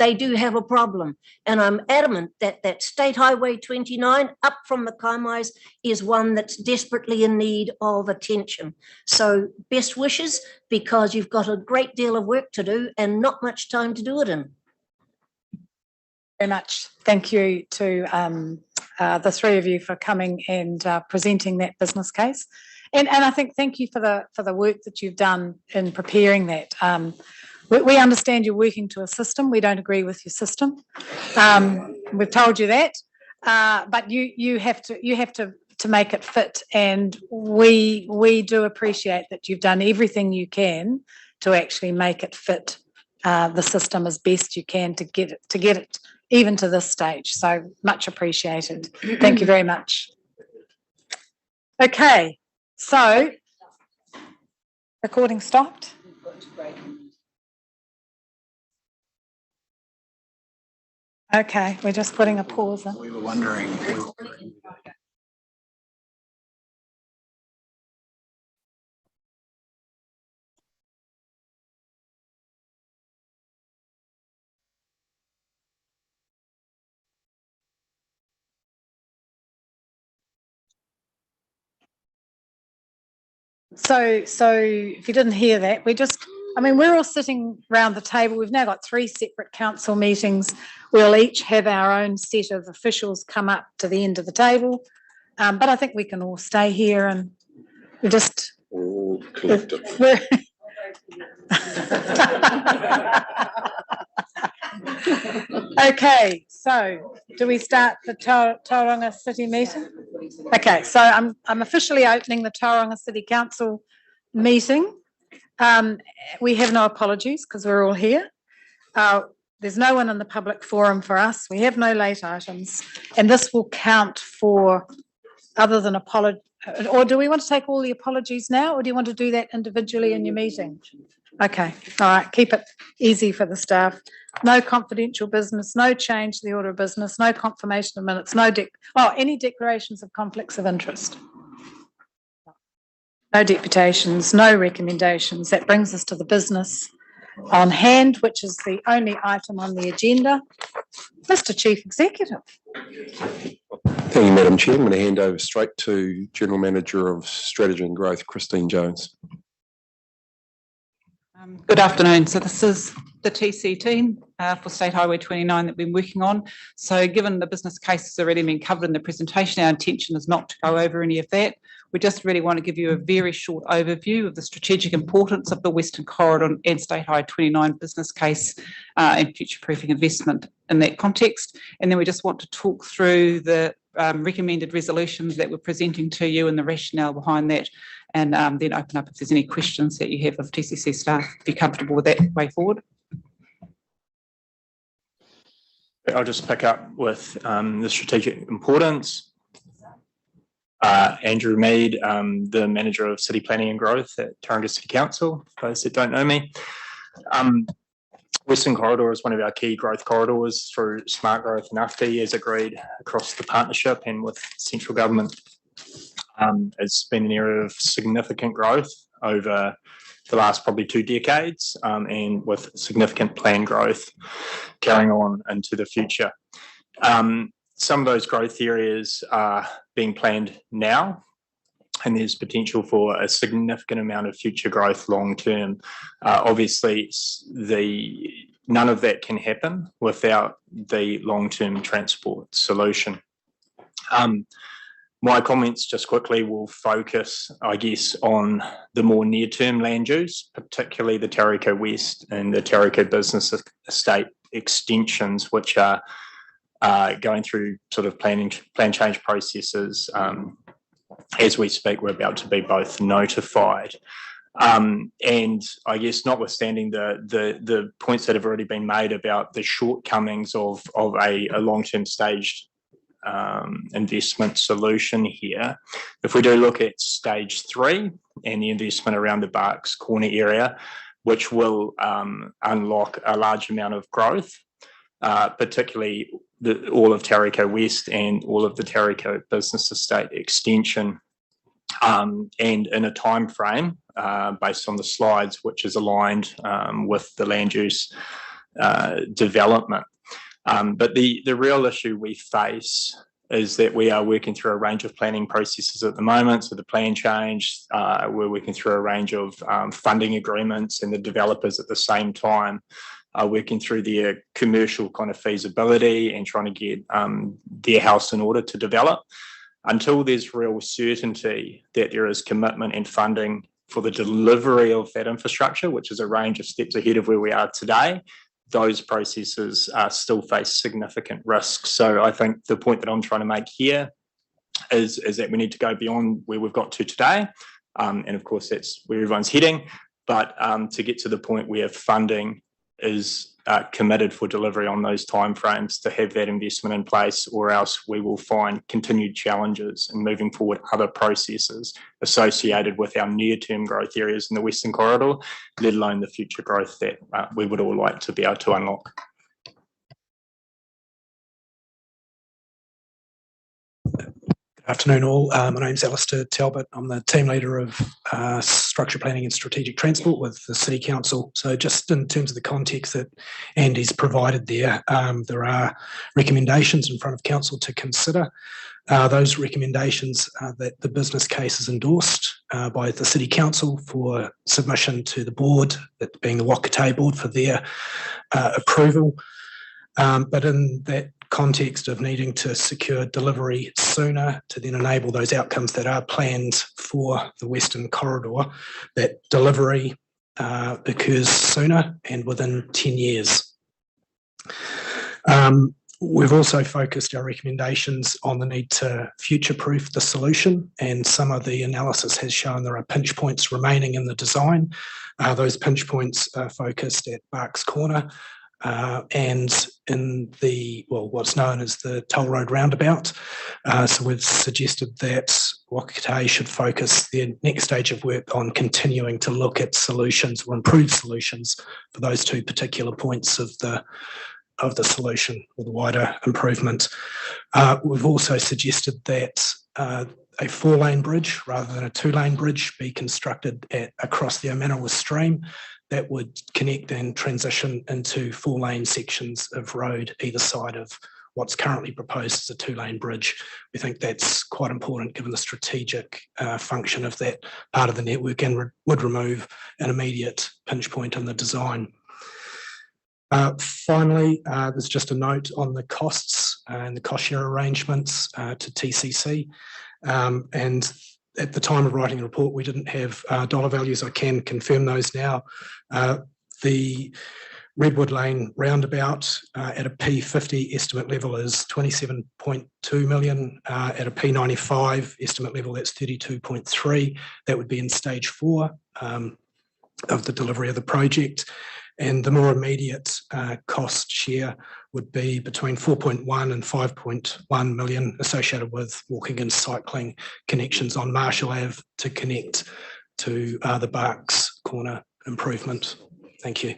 they do have a problem. And I'm adamant that State Highway 29 up from the Kaimais is one that's desperately in need of attention. So best wishes, because you've got a great deal of work to do and not much time to do it in. Very much. Thank you to the three of you for coming and presenting that business case. And I think thank you for the work that you've done in preparing that. We understand you're working to a system. We don't agree with your system. We've told you that, but you have to make it fit. And we do appreciate that you've done everything you can to actually make it fit the system as best you can to get it even to this stage. So much appreciated. Thank you very much. Okay. So, recording stopped. Okay, we're just putting a pause in. We were wondering. So if you didn't hear that, we're all sitting around the table. We've now got 3 separate council meetings. We'll each have our own set of officials come up to the end of the table. But I think we can all stay here and we just... All collective. Okay, so do we start the Tauranga City meeting? Okay, so I'm officially opening the Tauranga City Council meeting. We have no apologies because we're all here. There's no one in the public forum for us. We have no late items, and this will count for other than apology. Or do we want to take all the apologies now, or do you want to do that individually in your meeting? Okay, all right, keep it easy for the staff. No confidential business, no change to the order of business, no confirmation of minutes, any declarations of conflicts of interest. No deputations, no recommendations. That brings us to the business on hand, which is the only item on the agenda. Mr. Chief Executive. Thank you, Madam Chair. I'm going to hand over straight to General Manager of Strategy and Growth, Christine Jones. Good afternoon. So this is the TC team for State Highway 29 that we've been working on. So given the business case has already been covered in the presentation, our intention is not to go over any of that. We just really want to give you a very short overview of the strategic importance of the Western Corridor and State Highway 29 business case and future-proofing investment in that context. And then we just want to talk through the recommended resolutions that we're presenting to you and the rationale behind that, and then open up if there's any questions that you have of TCC staff, if you're comfortable with that way forward. I'll just pick up with the strategic importance. Andrew Mead, the Manager of City Planning and Growth at Tauranga City Council, for those that don't know me. Western Corridor is one of our key growth corridors through smart growth and AFTI as agreed across the partnership and with central government. It's been an area of significant growth over the last probably 2 decades, and with significant planned growth carrying on into the future. Some of those growth areas are being planned now, and there's potential for a significant amount of future growth long term. Obviously, none of that can happen without the long-term transport solution. My comments just quickly will focus, I guess, on the more near-term land use, particularly the Tauriko West and the Tauriko Business Estate extensions, which are going through sort of plan change processes. As we speak, we're about to be both notified. And I guess notwithstanding the points that have already been made about the shortcomings of a long-term staged investment solution here, if we do look at stage 3 and the investment around the Barks Corner area, which will unlock a large amount of growth, particularly all of Tauriko West and all of the Tauriko Business Estate extension, and in a time frame based on the slides, which is aligned with the land use development. But the real issue we face is that we are working through a range of planning processes at the moment. So the plan change, we're working through a range of funding agreements, and the developers at the same time are working through their commercial kind of feasibility and trying to get their house in order to develop. Until there's real certainty that there is commitment and funding for the delivery of that infrastructure, which is a range of steps ahead of where we are today, those processes still face significant risks. So I think the point that I'm trying to make here is that we need to go beyond where we've got to today. And of course, that's where everyone's heading. But to get to the point where funding is committed for delivery on those timeframes to have that investment in place, or else we will find continued challenges in moving forward other processes associated with our near-term growth areas in the Western Corridor, let alone the future growth that we would all like to be able to unlock. Good afternoon all. My name's Alistair Talbot. I'm the team leader of structure planning and strategic transport with the City Council. So just in terms of the context that Andy's provided there are recommendations in front of Council to consider. Those recommendations that the business case is endorsed by the City Council for submission to the board, that being the Wakatē board, for their approval. But in that context of needing to secure delivery sooner to then enable those outcomes that are planned for the Western Corridor, that delivery occurs sooner and within 10 years. We've also focused our recommendations on the need to future-proof the solution, and some of the analysis has shown there are pinch points remaining in the design. Those pinch points are focused at Barks Corner and in what's known as the Toll Road roundabout. So we've suggested that Waka should focus their next stage of work on continuing to look at solutions or improved solutions for those two particular points of the solution or the wider improvement. We've also suggested that a 4-lane bridge rather than a 2-lane bridge be constructed across the Omanawah stream that would connect and transition into 4-lane sections of road either side of what's currently proposed as a 2-lane bridge. We think that's quite important given the strategic function of that part of the network and would remove an immediate pinch point in the design. Finally, there's just a note on the costs and the cost share arrangements to TCC. And at the time of writing the report, we didn't have dollar values. I can confirm those now. The Redwood Lane roundabout at a P50 estimate level is 27.2 million. At a P95 estimate level, that's 32.3. That would be in stage 4 of the delivery of the project. And the more immediate cost share would be between 4.1 and 5.1 million associated with walking and cycling connections on Marshall Ave to connect to the Barks Corner improvement. Thank you.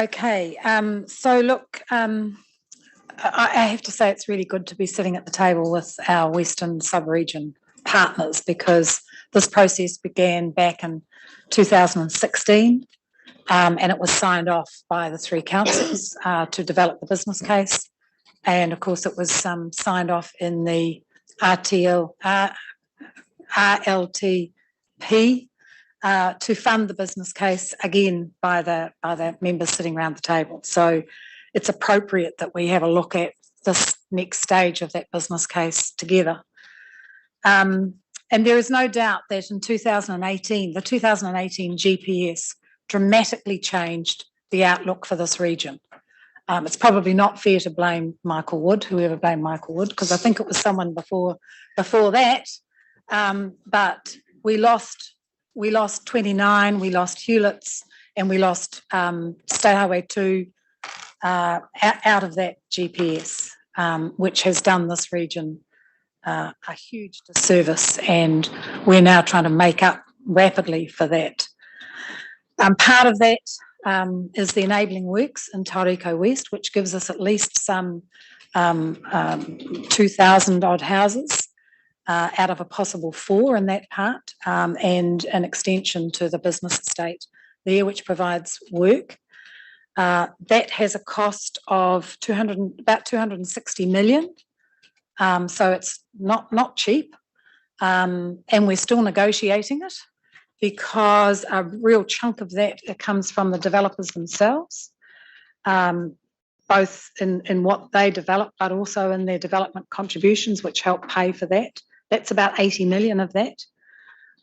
Okay, so look, I have to say it's really good to be sitting at the table with our Western sub-region partners, because this process began back in 2016 and it was signed off by the 3 councils to develop the business case. And of course it was signed off in the RLTP to fund the business case again by the members sitting around the table. So it's appropriate that we have a look at this next stage of that business case together. And there is no doubt that in 2018, the 2018 GPS dramatically changed the outlook for this region. It's probably not fair to blame Michael Wood, whoever blamed Michael Wood, because I think it was someone before that. But we lost 29, we lost Hewletts, and we lost State Highway 2 out of that GPS, which has done this region a huge disservice, and we're now trying to make up rapidly for that. Part of that is the enabling works in Tauriko West, which gives us at least some 2,000 odd houses out of a possible 4 in that part, and an extension to the business estate there, which provides work. That has a cost of about 260 million. So it's not cheap, and we're still negotiating it because a real chunk of that comes from the developers themselves, both in what they develop, but also in their development contributions, which help pay for that. That's about 80 million of that.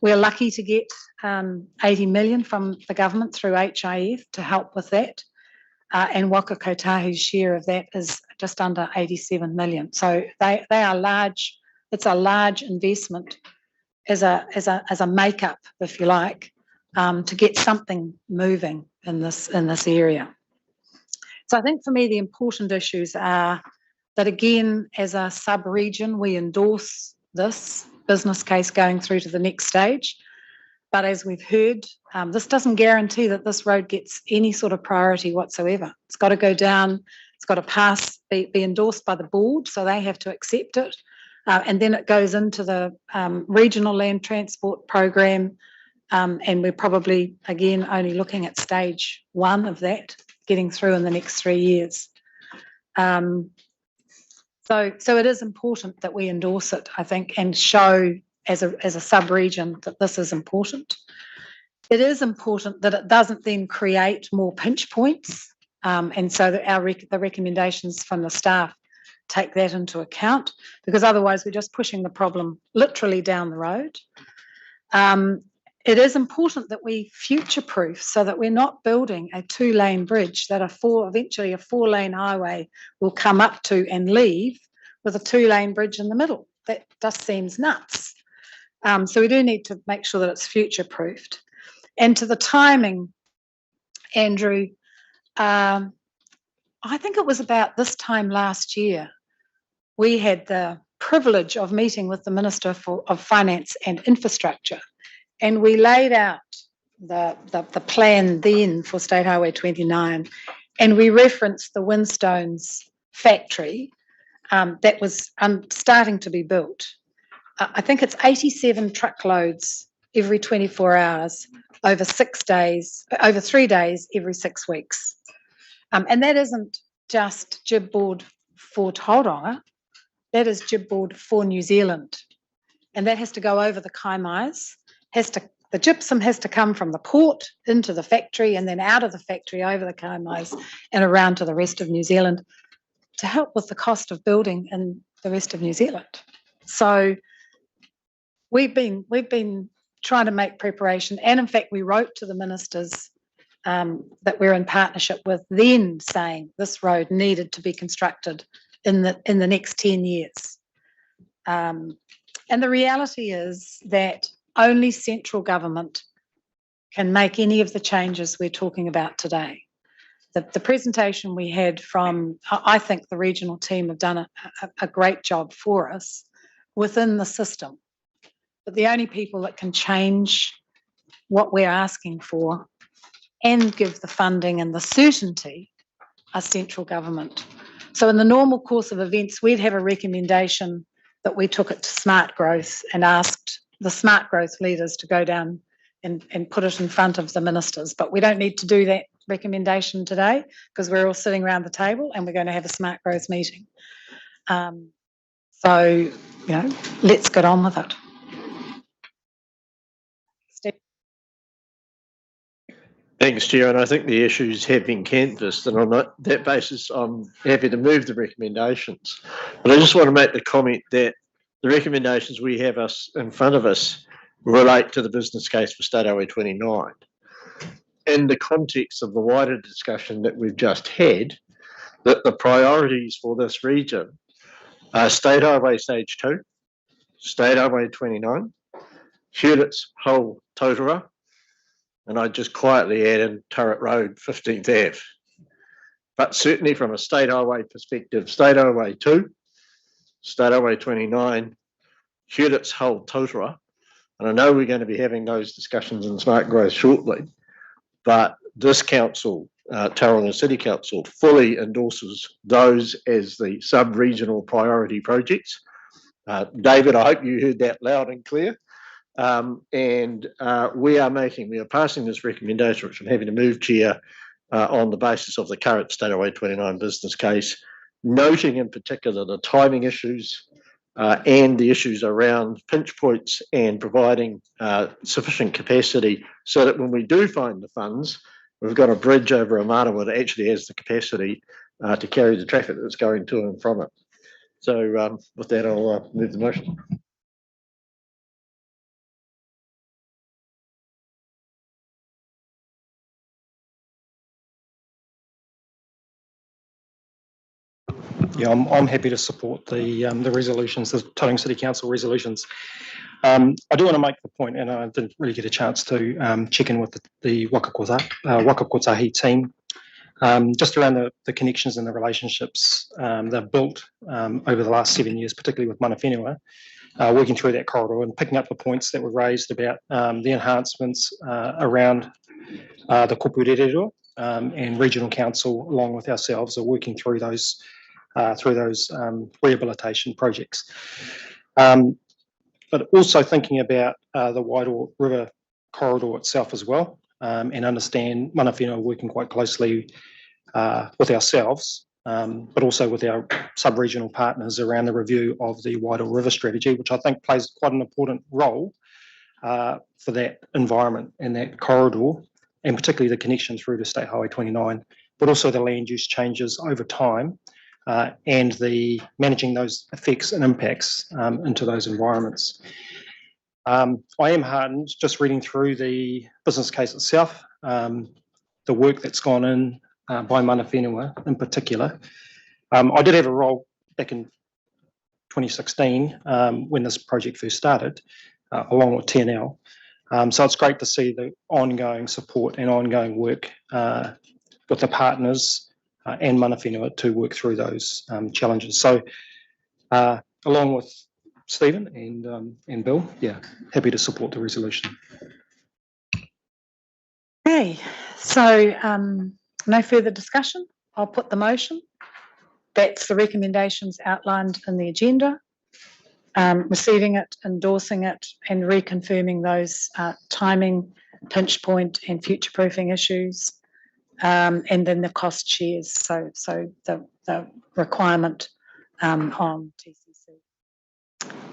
We're lucky to get 80 million from the government through HIF to help with that. And Waka Kotahu's share of that is just under 87 million. So they are large. It's a large investment as a makeup, if you like, to get something moving in this area. So I think for me the important issues are that, again, as a sub-region, we endorse this business case going through to the next stage. But as we've heard, this doesn't guarantee that this road gets any sort of priority whatsoever. It's got to go down, it's got to pass, be endorsed by the board, so they have to accept it. And then it goes into the regional land transport program. And we're probably, again, only looking at stage 1 of that, getting through in the next 3 years. So it is important that we endorse it, I think, and show as a sub-region that this is important. It is important that it doesn't then create more pinch points, and so that the recommendations from the staff take that into account, because otherwise we're just pushing the problem literally down the road. it is important that we future-proof so that we're not building a 2-lane bridge that eventually a 4-lane highway will come up to and leave with a 2-lane bridge in the middle. That just seems nuts. So we do need to make sure that it's future-proofed. And to the timing, Andrew, I think it was about this time last year, we had the privilege of meeting with the Minister of Finance and Infrastructure, and we laid out the plan then for State Highway 29, and we referenced the Winstones factory that was starting to be built. I think it's 87 truckloads every 24 hours over 6 days, over 3 days every 6 weeks. And that isn't just Gibboard for Tauranga, that is Gibboard for New Zealand. And that has to go over the Kaimais, the gypsum has to come from the port into the factory and then out of the factory over the Kaimais and around to the rest of New Zealand to help with the cost of building in the rest of New Zealand. So we've been trying to make preparation, and in fact we wrote to the ministers that we're in partnership with, then saying this road needed to be constructed in the next 10 years. And the reality is that only central government can make any of the changes we're talking about today. The presentation we had from, I think the regional team have done a great job for us within the system. But the only people that can change what we're asking for and give the funding and the certainty are central government. So in the normal course of events, we'd have a recommendation that we took it to Smart Growth and asked the Smart Growth leaders to go down and put it in front of the ministers. But we don't need to do that recommendation today because we're all sitting around the table and we're going to have a Smart Growth meeting. So, you know, let's get on with it. Thanks, Chair, and I think the issues have been canvassed, and on that basis I'm happy to move the recommendations. But I just want to make the comment that the recommendations we have in front of us relate to the business case for State Highway 29. In the context of the wider discussion that we've just had, that the priorities for this region are State Highway Stage 2, State Highway 29, Hewletts, Hull, Totara, and I'd just quietly add in Turret Road, 15th Ave. But certainly from a state highway perspective, State Highway 2, State Highway 29, Hewletts, Hull, Totara, and I know we're going to be having those discussions in Smart Growth shortly, but this council, Tauranga City Council, fully endorses those as the sub-regional priority projects. David, I hope you heard that loud and clear. We are passing this recommendation, which I'm happy to move, Chair, on the basis of the current State Highway 29 business case, noting in particular the timing issues and the issues around pinch points and providing sufficient capacity so that when we do find the funds, we've got a bridge over a Manawa that actually has the capacity to carry the traffic that's going to and from it. So with that, I'll move the motion. Yeah, I'm happy to support the resolutions, the Tauranga City Council resolutions. I do want to make the point, and I didn't really get a chance to check in with the Waka Kotahi team, just around the connections and the relationships they've built over the last 7 years, particularly with Mana Whenua, working through that corridor and picking up the points that were raised about the enhancements around the Kupu Rerero, and Regional Council, along with ourselves, are working through those rehabilitation projects. But also thinking about the Wairoa River corridor itself as well, and understand Mana Whenua working quite closely with ourselves, but also with our sub-regional partners around the review of the Wairoa River strategy, which I think plays quite an important role for that environment and that corridor, and particularly the connection through to State Highway 29, but also the land use changes over time, and the managing those effects and impacts into those environments. I am heartened just reading through the business case itself, the work that's gone in by Mana Whenua in particular. I did have a role back in 2016 when this project first started, along with TNL. So it's great to see the ongoing support and ongoing work with the partners and Mana Whenua to work through those challenges. So along with Stephen and Bill, yeah, happy to support the resolution. Okay, so no further discussion. I'll put the motion. That's the recommendations outlined in the agenda. Receiving it, endorsing it, and reconfirming those timing, pinch point, and future-proofing issues, and then the cost shares. So the requirement on TCC.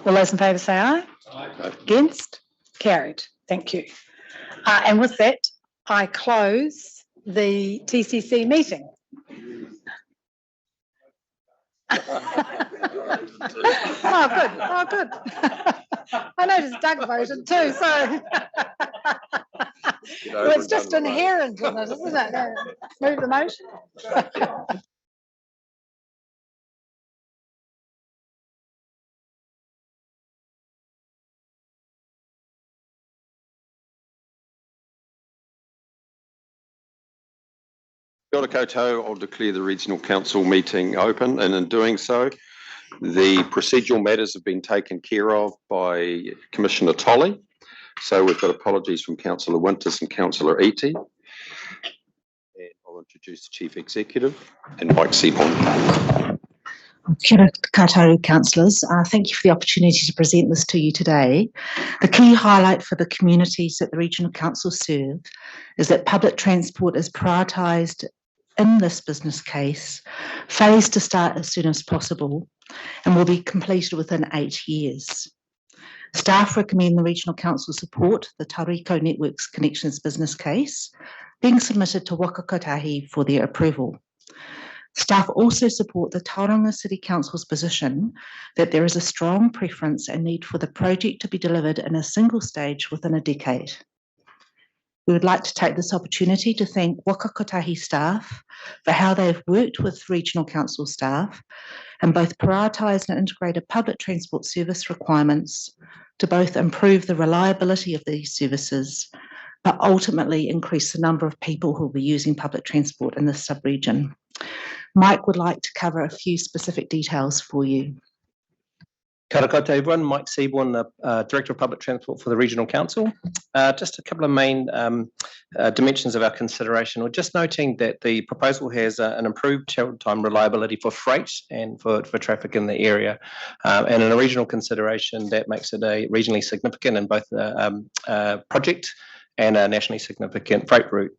All those in favour say aye. Aye. Against? Carried. Thank you. And with that, I close the TCC meeting. Oh, good. Oh, good. I noticed Doug voted too, so well, it's just inherent in it, isn't it? Move the motion. Kia ora koutou, I'll declare the Regional Council meeting open, and in doing so, the procedural matters have been taken care of by Commissioner Tolley. So we've got apologies from Councillor Winters and Councillor Eaty. And I'll introduce the Chief Executive and Mike Seaborn. Kia ora koutou, councillors. Thank you for the opportunity to present this to you today. The key highlight for the communities that the Regional Council serve is that public transport is prioritised in this business case, phased to start as soon as possible, and will be completed within 8 years. Staff recommend the Regional Council support the Tauriko Networks Connections business case being submitted to Waka Kotahi for their approval. Staff also support the Tauranga City Council's position that there is a strong preference and need for the project to be delivered in a single stage within a decade. We would like to take this opportunity to thank Waka Kotahi staff for how they have worked with Regional Council staff and both prioritised and integrated public transport service requirements to both improve the reliability of these services, but ultimately increase the number of people who will be using public transport in this sub-region. Mike would like to cover a few specific details for you. Kia ora koutou everyone, Mike Seaborn, the Director of Public Transport for the Regional Council. Just a couple of main dimensions of our consideration. We're just noting that the proposal has an improved travel time reliability for freight and for traffic in the area. And in a regional consideration, that makes it a regionally significant in both a project and a nationally significant freight route.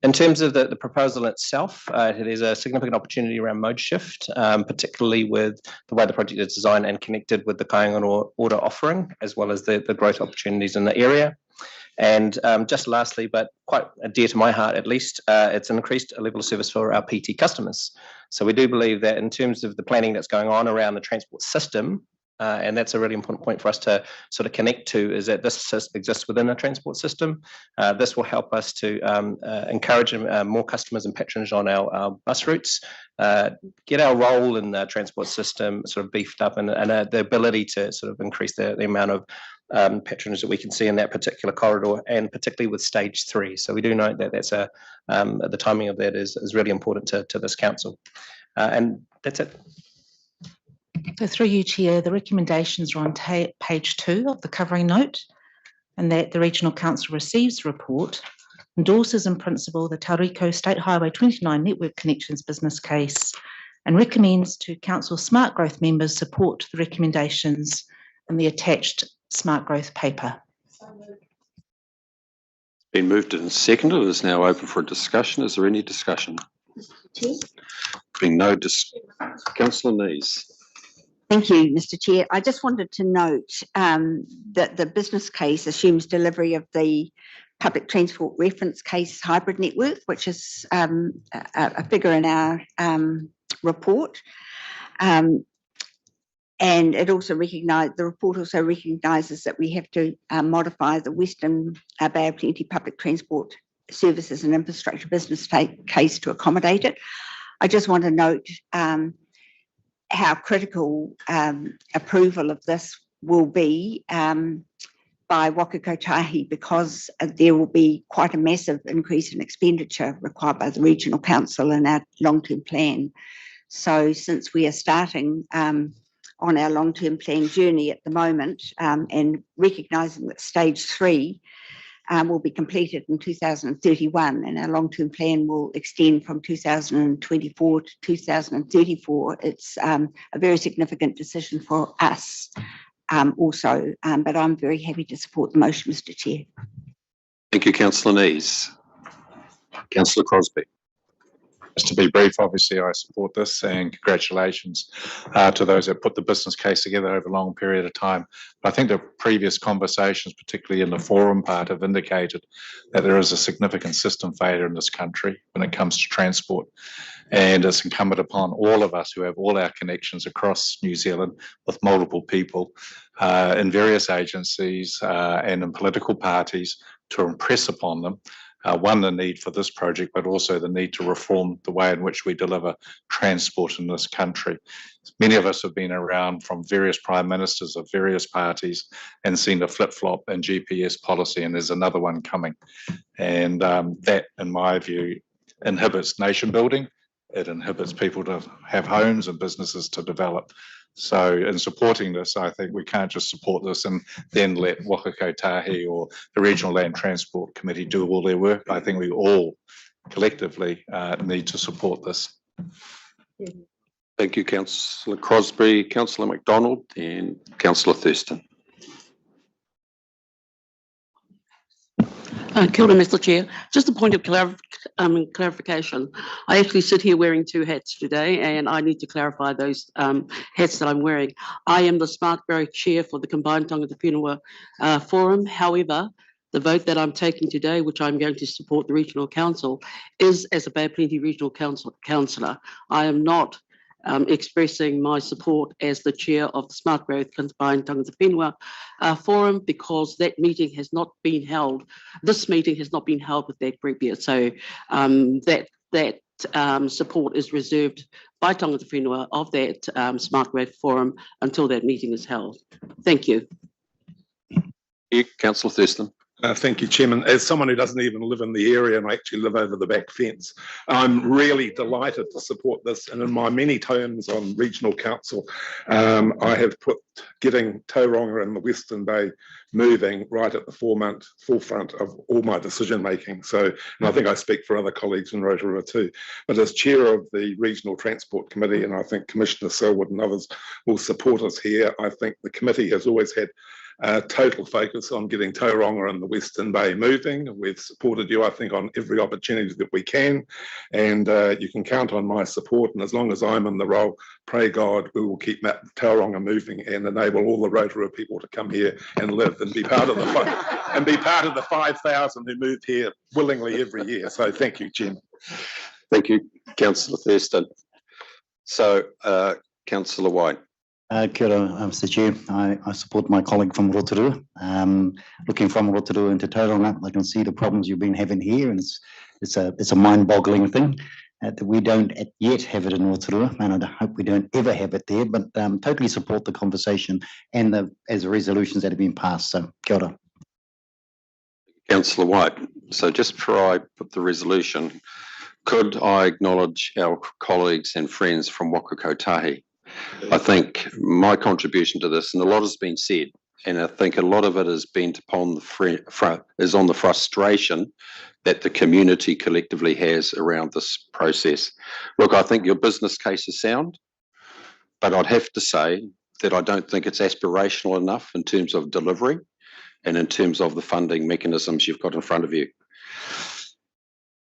In terms of the proposal itself, there's a significant opportunity around mode shift, particularly with the way the project is designed and connected with the Kāinga Ora offering, as well as the growth opportunities in the area. And just lastly, but quite dear to my heart at least, it's an increased level of service for our PT customers. So we do believe that in terms of the planning that's going on around the transport system, and that's a really important point for us to sort of connect to, is that this exists within a transport system. This will help us to encourage more customers and patronage on our bus routes, get our role in the transport system sort of beefed up, and the ability to sort of increase the amount of patronage that we can see in that particular corridor, and particularly with stage 3. So we do note that that's the timing of that is really important to this council. And that's it. So through you, Chair, the recommendations are on page 2 of the covering note, and that the Regional Council receives the report, endorses in principle the Tauriko State Highway 29 Network Connections business case, and recommends to Council Smart Growth members support the recommendations in the attached Smart Growth paper. Been moved and seconded. It is now open for discussion. Is there any discussion? Being no discussion, Councillor Nees. Thank you, Mr. Chair. I just wanted to note that the business case assumes delivery of the public transport reference case hybrid network, which is a figure in our report. And And it also the report also recognises that we have to modify the Western Bay of Plenty public transport services and infrastructure business case to accommodate it. I just want to note how critical approval of this will be by Waka Kotahi, because there will be quite a massive increase in expenditure required by the Regional Council in our long-term plan. So since we are starting on our long-term plan journey at the moment, and recognising that stage 3 will be completed in 2031, and our long-term plan will extend from 2024 to 2034, it's a very significant decision for us also, but I'm very happy to support the motion, Mr. Chair. Thank you, Councillor Nees. Councillor Crosby. Just to be brief, obviously I support this, and congratulations to those that put the business case together over a long period of time. But I think the previous conversations, particularly in the forum part, have indicated that there is a significant system failure in this country when it comes to transport. And it's incumbent upon all of us who have all our connections across New Zealand with multiple people in various agencies and in political parties to impress upon them one, the need for this project, but also the need to reform the way in which we deliver transport in this country. Many of us have been around from various prime ministers of various parties and seen the flip-flop in GPS policy, and there's another one coming. And that, in my view, inhibits nation building. It inhibits people to have homes and businesses to develop. So in supporting this, I think we can't just support this and then let Waka Kotahi or the Regional Land Transport Committee do all their work. I think we all collectively need to support this. Thank you, Councillor Crosby, Councillor McDonald and Councillor Thurston. Kia ora, Mr. Chair. Just a point of clarification. I actually sit here wearing 2 hats today, and I need to clarify those hats that I'm wearing. I am the Smart Growth Chair for the Combined Tangata Whenua Forum. However, the vote that I'm taking today, which I'm going to support the Regional Council, is as a Bay of Plenty Regional Councillor. I am not expressing my support as the chair of the Smart Growth Combined Tangata Whenua Forum, because that meeting has not been held. This meeting has not been held with that group yet. So that support is reserved by Tangata Whenua of that Smart Growth Forum until that meeting is held. Thank you. Councillor Thurston. Thank you, Chairman. As someone who doesn't even live in the area and I actually live over the back fence, I'm really delighted to support this. And in my many terms on Regional Council, I have put getting Tauranga and the Western Bay moving right at the forefront of all my decision making. So, and I think I speak for other colleagues in Rotorua too. But as chair of the Regional Transport Committee, and I think Commissioner Selwood and others will support us here, I think the committee has always had total focus on getting Tauranga and the Western Bay moving. We've supported you, I think, on every opportunity that we can, and you can count on my support. And as long as I'm in the role, pray God, we will keep Tauranga moving and enable all the Rotorua people to come here and live and be part of the 5,000 who move here willingly every year. So thank you, Jim. Thank you, Councillor Thurston. So, Councillor White. Kia ora, Mr. Chair. I support my colleague from Rotorua. Looking from Rotorua into Tauranga, I can see the problems you've been having here, and it's a mind-boggling thing that we don't yet have it in Rotorua, and I hope we don't ever have it there. But totally support the conversation and as the resolutions that have been passed. So kia ora. Councillor White. So just before I put the resolution, could I acknowledge our colleagues and friends from Waka Kotahi? I think my contribution to this, and a lot has been said, and I think a lot of it has been upon on the frustration that the community collectively has around this process. Look, I think your business case is sound, but I'd have to say that I don't think it's aspirational enough in terms of delivery and in terms of the funding mechanisms you've got in front of you.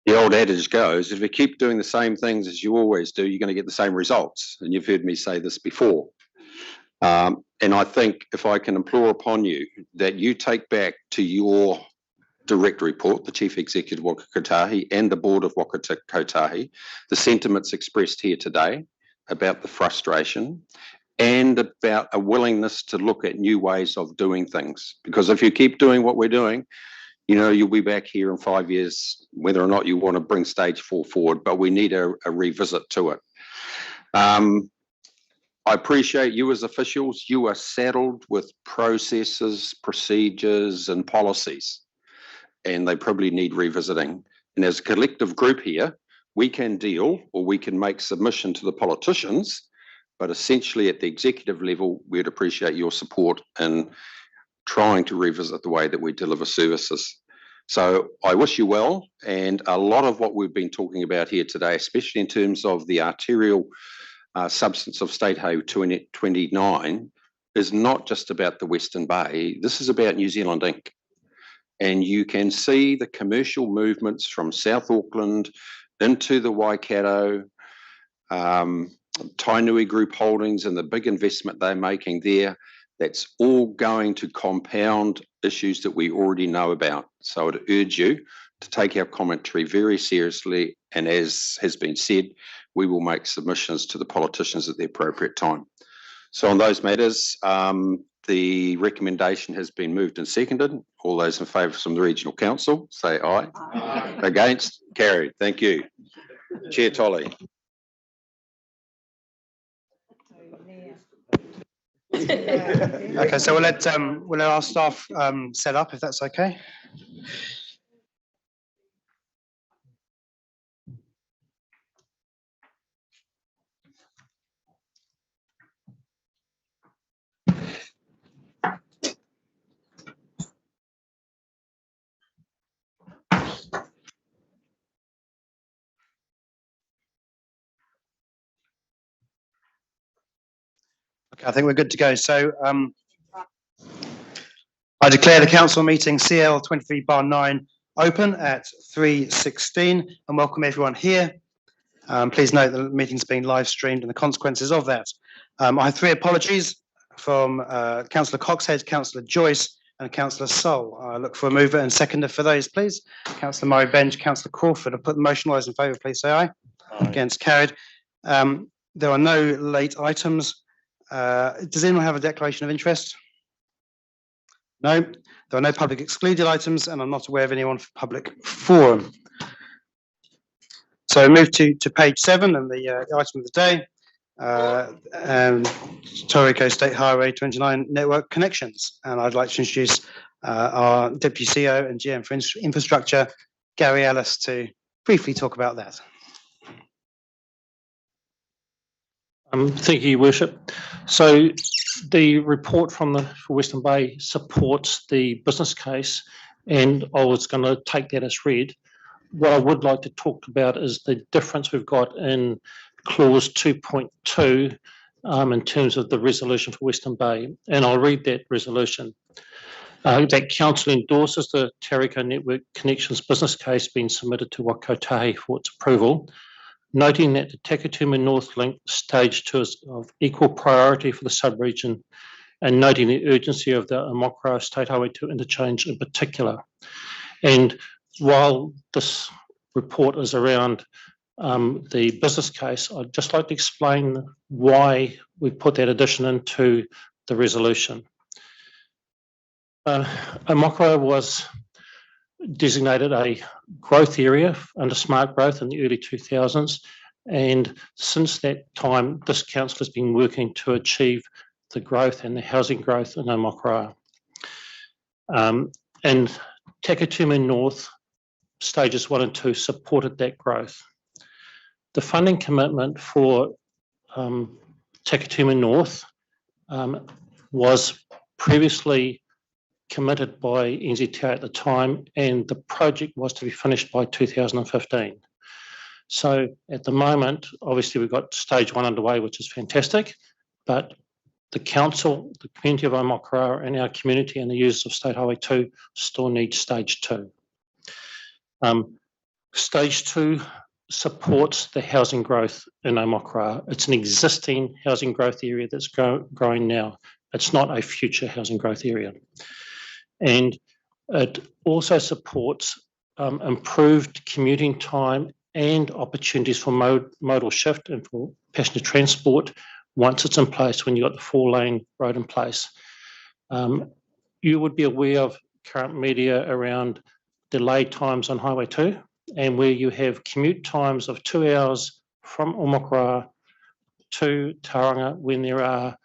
The old adage goes, if you keep doing the same things as you always do, you're going to get the same results. And you've heard me say this before. And I think if I can implore upon you that you take back to your direct report, the Chief Executive of Waka Kotahi and the Board of Waka Kotahi, the sentiments expressed here today about the frustration and about a willingness to look at new ways of doing things. Because if you keep doing what we're doing, you know, you'll be back here in 5 years, whether or not you want to bring stage 4 forward, but we need a revisit to it. I appreciate you as officials. You are saddled with processes, procedures, and policies, and they probably need revisiting. And as a collective group here, we can deal or we can make submission to the politicians, but essentially at the executive level, we'd appreciate your support in trying to revisit the way that we deliver services. So I wish you well, and a lot of what we've been talking about here today, especially in terms of the arterial substance of State Highway 29, is not just about the Western Bay. This is about New Zealand Inc. And you can see the commercial movements from South Auckland into the Waikato, Tainui Group Holdings and the big investment they're making there. That's all going to compound issues that we already know about. So I'd urge you to take our commentary very seriously, and as has been said, we will make submissions to the politicians at the appropriate time. So on those matters, the recommendation has been moved and seconded. All those in favour from the Regional Council, say aye. Aye. Against? Carried. Thank you. Chair Tolley. Okay, so we'll let our staff set up if that's okay. Okay, I think we're good to go. So I declare the council meeting CL 23/9 open at 3:16 and welcome everyone here. Please note that the meeting's being live streamed and the consequences of that. I have 3 apologies from Councillor Coxhead, Councillor Joyce and Councillor Sol. I look for a mover and seconder for those, please. Councillor Murray Bench, Councillor Crawford. I'll put the motion. All those in favour, please say aye. Aye. Against? Carried. There are no late items. Does anyone have a declaration of interest? No, there are no public excluded items and I'm not aware of anyone for public forum. So move to page 7 and the item of the day, Tauriko State Highway 29 network connections. And I'd like to introduce our Deputy CEO and GM for Infrastructure, Gary Ellis, to briefly talk about that. Thank you, Your Worship. So the report from the Western Bay supports the business case, and I was going to take that as read. What I would like to talk about is the difference we've got in clause 2.2 in terms of the resolution for Western Bay, and I'll read that resolution. That council endorses the Tauriko Network Connections business case being submitted to Waka Kotahi for its approval, noting that the Takatuma North Link Stage 2 is of equal priority for the sub-region and noting the urgency of the Omokara State Highway 2 interchange in particular. And while this report is around the business case, I'd just like to explain why we put that addition into the resolution. Omokara was designated a growth area under smart growth in the early 2000s, and since that time this council has been working to achieve the growth and the housing growth in Omokara. And Takatuma North stages 1 and 2 supported that growth. The funding commitment for Takatuma North was previously committed by NZTA at the time, and the project was to be finished by 2015. So at the moment, obviously we've got stage 1 underway, which is fantastic, but the council, the community of Omokara and our community and the users of State Highway 2 still need stage 2. Stage 2 supports the housing growth in Omokara. It's an existing housing growth area that's growing now. It's not a future housing growth area. And it also supports improved commuting time and opportunities for modal shift and for passenger transport once it's in place, when you've got the 4-lane road in place. You would be aware of current media around delay times on Highway 2, and where you have commute times of 2 hours from Omokara to Tauranga when there are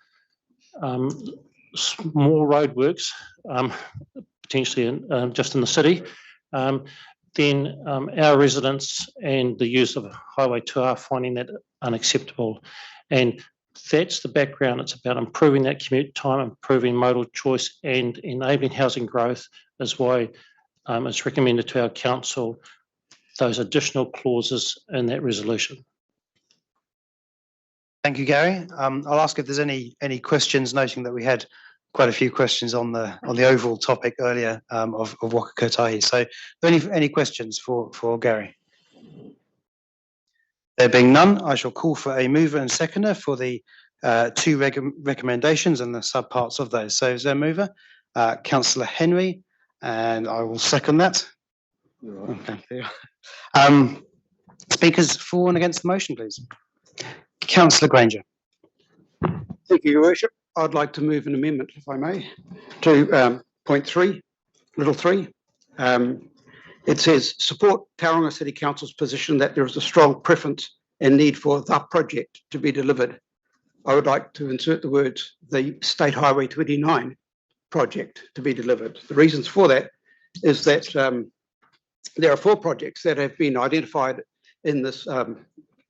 small roadworks, potentially just in the city, then our residents and the use of Highway 2 are finding that unacceptable. And that's the background. It's about improving that commute time, improving modal choice, and enabling housing growth is why it's recommended to our council those additional clauses in that resolution. Thank you, Gary. I'll ask if there's any questions, noting that we had quite a few questions on the overall topic earlier of Waka Kotahi. So, are there any questions for Gary? There being none, I shall call for a mover and seconder for the two recommendations and the subparts of those. So, is there a mover? Councillor Henry, and I will second that. Okay. Speakers for and against the motion, please. Councillor Granger. Thank you, Your Worship. I'd like to move an amendment, if I may, to point 3, little 3. It says, support Tauranga City Council's position that there is a strong preference and need for the project to be delivered. I would like to insert the words, the State Highway 29 project to be delivered. The reasons for that is that there are 4 projects that have been identified in this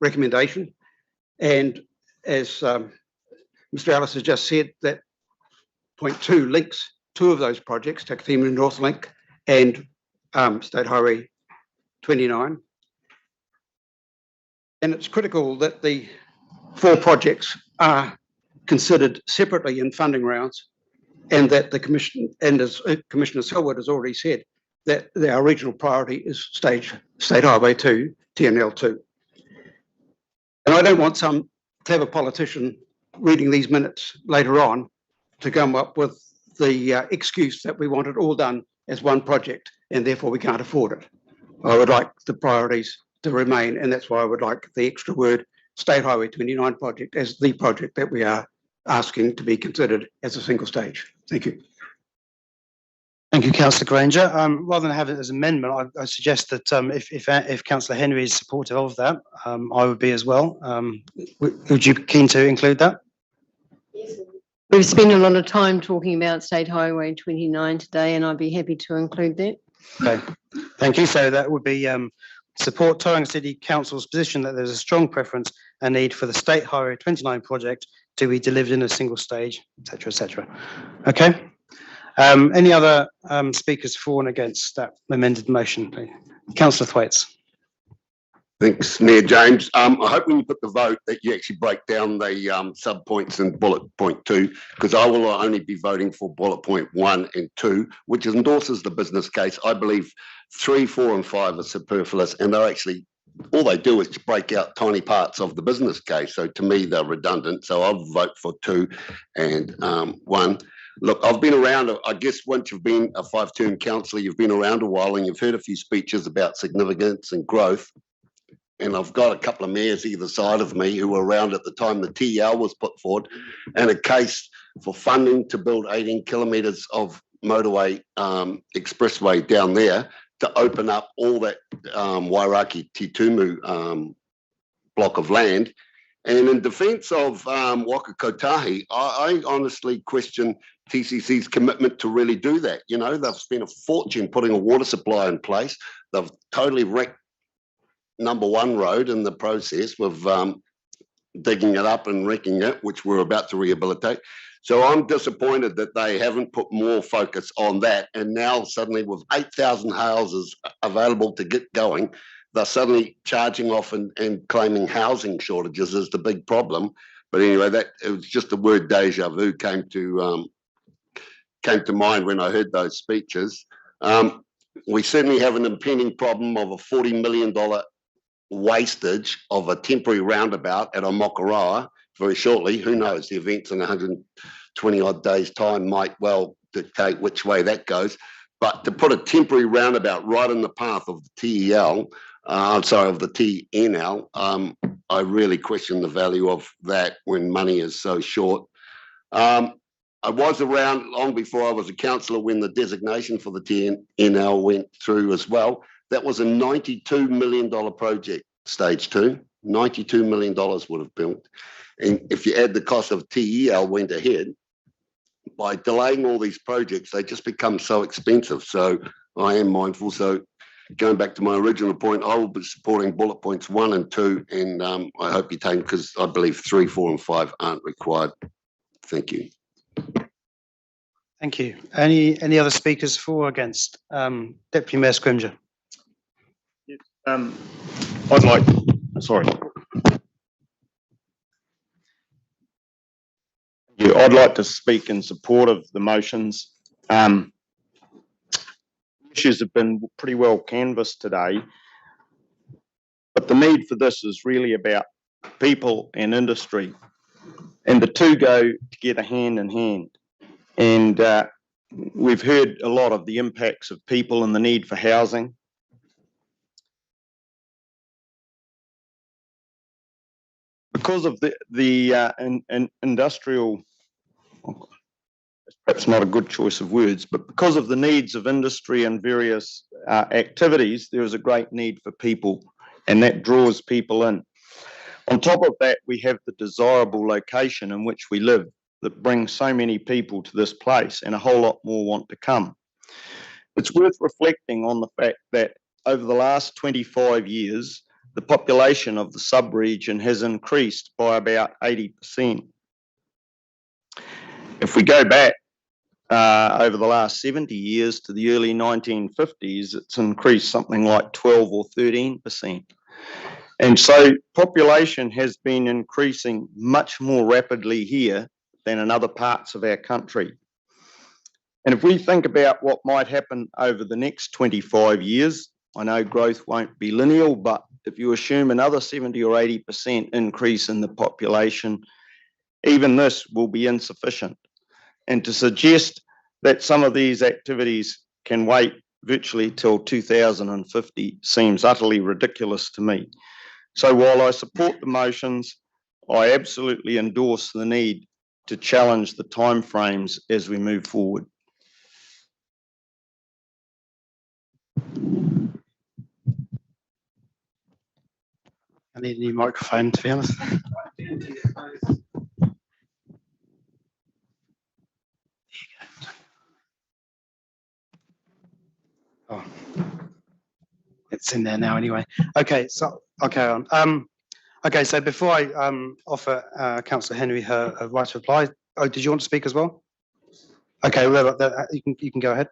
recommendation. And as Mr. Ellis has just said, that point 2 links 2 of those projects, Takatimu North Link and State Highway 29. And it's critical that the 4 projects are considered separately in funding rounds, and that the Commission, and as Commissioner Selwood has already said, that our regional priority is State Highway 2, TNL2. And I don't want some clever politician reading these minutes later on to come up with the excuse that we want it all done as one project and therefore we can't afford it. I would like the priorities to remain, and that's why I would like the extra word State Highway 29 project as the project that we are asking to be considered as a single stage. Thank you. Thank you, Councillor Granger. Rather than have it as an amendment, I suggest that if Councillor Henry is supportive of that, I would be as well. Would you be keen to include that? We've spent a lot of time talking about State Highway 29 today, and I'd be happy to include that. Okay, thank you. So that would be support Tauranga City Council's position that there's a strong preference and need for the State Highway 29 project to be delivered in a single stage, etc., etc. Okay. Any other speakers for and against that amended motion, please? Councillor Thwaites. Thanks, Mayor James. I hope when you put the vote that you actually break down the sub-points in bullet point 2, because I will only be voting for bullet point 1 and 2, which endorses the business case. I believe 3, 4 and 5 are superfluous, and they're actually, all they do is to break out tiny parts of the business case. So to me, they're redundant. So I'll vote for 2 and 1. Look, I've been around, I guess once you've been a 5-term councillor, you've been around a while and you've heard a few speeches about significance and growth. And I've got a couple of mayors either side of me who were around at the time the TEL was put forward, and a case for funding to build 18 kilometres of motorway expressway down there to open up all that Wairaki Titumu block of land. And in defence of Waka Kotahi, I honestly question TCC's commitment to really do that. You know, they've spent a fortune putting a water supply in place. They've totally wrecked number 1 road in the process with digging it up and wrecking it, which we're about to rehabilitate. So I'm disappointed that they haven't put more focus on that. And now suddenly with 8,000 houses available to get going, they're suddenly charging off and claiming housing shortages is the big problem. But anyway, that it was just the word deja vu came to mind when I heard those speeches. We certainly have an impending problem of a $40 million wastage of a temporary roundabout at Omokara very shortly. Who knows? The events in 120 odd days' time might well dictate which way that goes. But to put a temporary roundabout right in the path of the TEL, of the TNL, I really question the value of that when money is so short. I was around long before I was a councillor when the designation for the TNL went through as well. That was a $92 million project, stage 2. $92 million would have built. And if you add the cost of TEL went ahead, by delaying all these projects, they just become so expensive. So I am mindful. So going back to my original point, I will be supporting bullet points 1 and 2, and I hope you take, because I believe 3, 4 and 5 aren't required. Thank you. Thank you. Any other speakers for or against? Deputy Mayor Scrimgeour. I'd like, sorry. Yeah, I'd like to speak in support of the motions. Issues have been pretty well canvassed today, but the need for this is really about people and industry, and the two go together hand in hand. And we've heard a lot of the impacts of people and the need for housing. Because of the industrial, perhaps not a good choice of words, but because of the needs of industry and various activities, there is a great need for people, and that draws people in. On top of that, we have the desirable location in which we live that brings so many people to this place, and a whole lot more want to come. It's worth reflecting on the fact that over the last 25 years, the population of the sub-region has increased by about 80%. If we go back over the last 70 years to the early 1950s, it's increased something like 12 or 13%. And so population has been increasing much more rapidly here than in other parts of our country. And if we think about what might happen over the next 25 years, I know growth won't be linear, but if you assume another 70 or 80% increase in the population, even this will be insufficient. And to suggest that some of these activities can wait virtually till 2050 seems utterly ridiculous to me. So while I support the motions, I absolutely endorse the need to challenge the timeframes as we move forward. I need a new microphone, to be honest. Oh, it's in there now anyway. Okay, so I'll carry on. Okay, so before I offer Councillor Henry her right to reply, oh, did you want to speak as well? Okay, well, you can go ahead.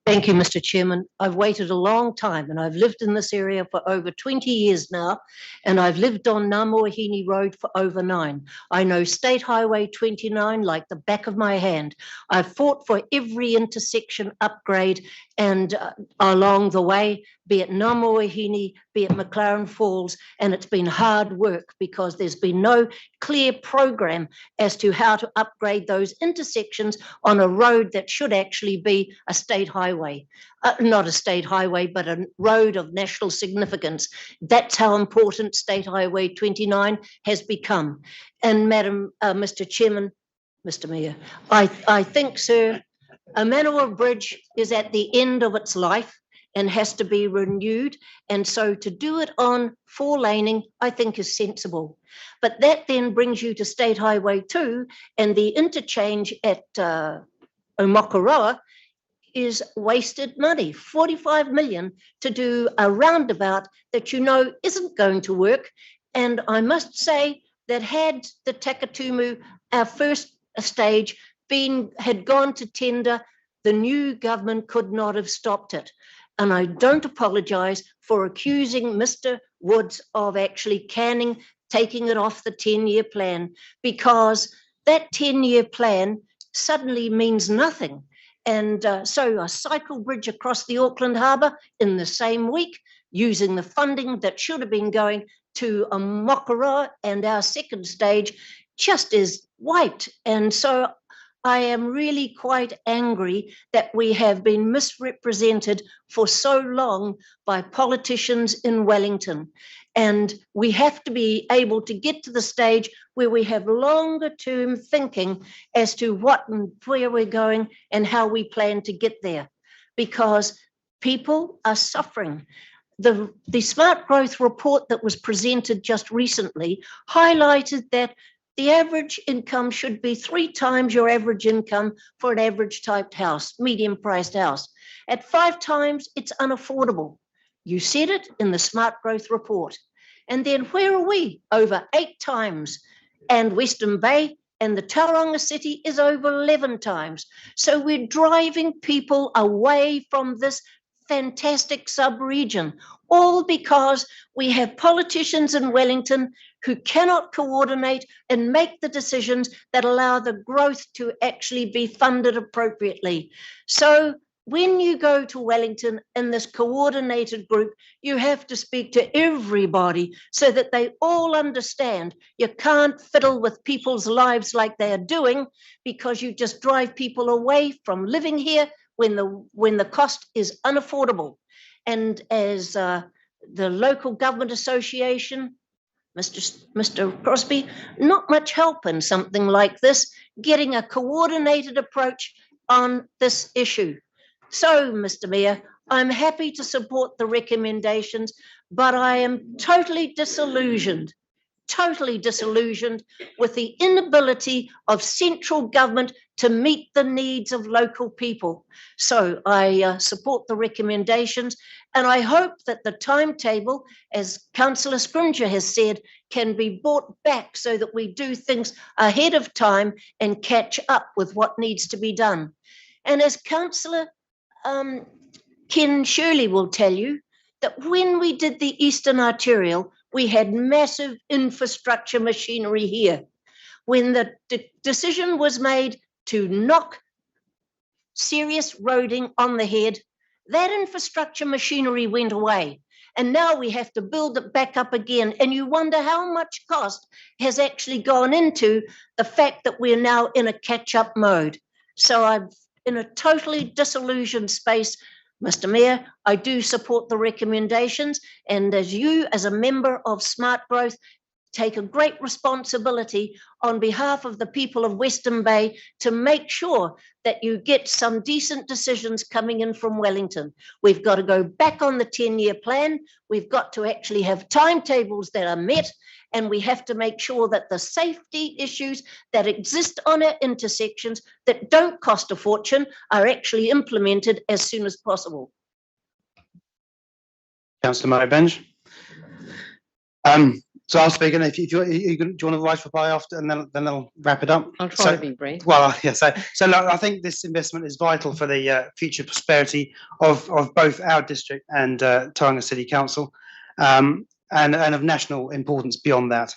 Thank you, Mr. Chairman. I've waited a long time, and I've lived in this area for over 20 years now, and I've lived on Ngāmoehini Road for over 9. I know State Highway 29 like the back of my hand. I've fought for every intersection upgrade and along the way, be it Ngāmoehini, be it McLaren Falls, and it's been hard work because there's been no clear program as to how to upgrade those intersections on a road that should actually be a state highway. Not a state highway, but a road of national significance. That's how important State Highway 29 has become. And Mr. Chairman, Mr. Mayor, I think, sir, a Manawa Bridge is at the end of its life and has to be renewed. And so to do it on 4-laning, I think is sensible. But that then brings you to State Highway 2, and the interchange at Omakaroa is wasted money, 45 million to do a roundabout that you know isn't going to work. And I must say that had the Takatumu, our first stage, had gone to tender, the new government could not have stopped it. And I don't apologise for accusing Mr. Woods of actually taking it off the 10-year plan, because that 10-year plan suddenly means nothing. And so a cycle bridge across the Auckland Harbour in the same week, using the funding that should have been going to Mokoroa and our second stage, just is wiped. And so I am really quite angry that we have been misrepresented for so long by politicians in Wellington. And we have to be able to get to the stage where we have longer term thinking as to what and where we're going and how we plan to get there, because people are suffering. The Smart Growth report that was presented just recently highlighted that the average income should be 3 times your average income for an average typed house, medium priced house. At 5 times, it's unaffordable. You said it in the Smart Growth report. And then where are we? Over 8 times. And Western Bay and the Tauranga City is over 11 times. So we're driving people away from this fantastic sub-region, all because we have politicians in Wellington who cannot coordinate and make the decisions that allow the growth to actually be funded appropriately. So when you go to Wellington in this coordinated group, you have to speak to everybody so that they all understand. You can't fiddle with people's lives like they're doing, because you just drive people away from living here when the cost is unaffordable. And as the local government association, Mr. Crosby, not much help in something like this, getting a coordinated approach on this issue. So, Mr. Mayor, I'm happy to support the recommendations, but I am totally disillusioned with the inability of central government to meet the needs of local people. So I support the recommendations, and I hope that the timetable, as Councillor Scringer has said, can be brought back so that we do things ahead of time and catch up with what needs to be done. And as Councillor Ken Shirley will tell you, that when we did the Eastern Arterial, we had massive infrastructure machinery here. When the decision was made to knock serious roading on the head, that infrastructure machinery went away. And now we have to build it back up again. And you wonder how much cost has actually gone into the fact that we're now in a catch-up mode. So I'm in a totally disillusioned space. Mr. Mayor, I do support the recommendations, and as you, as a member of Smart Growth, take a great responsibility on behalf of the people of Western Bay to make sure that you get some decent decisions coming in from Wellington. We've got to go back on the 10-year plan. We've got to actually have timetables that are met, and we have to make sure that the safety issues that exist on our intersections that don't cost a fortune are actually implemented as soon as possible. Councillor Murray-Benge. So I'll speak, and if you do you want to rise reply after, and then I'll wrap it up. I'll try to be brief. Well, yeah. So look, I think this investment is vital for the future prosperity of both our district and Tauranga City Council, and of national importance beyond that.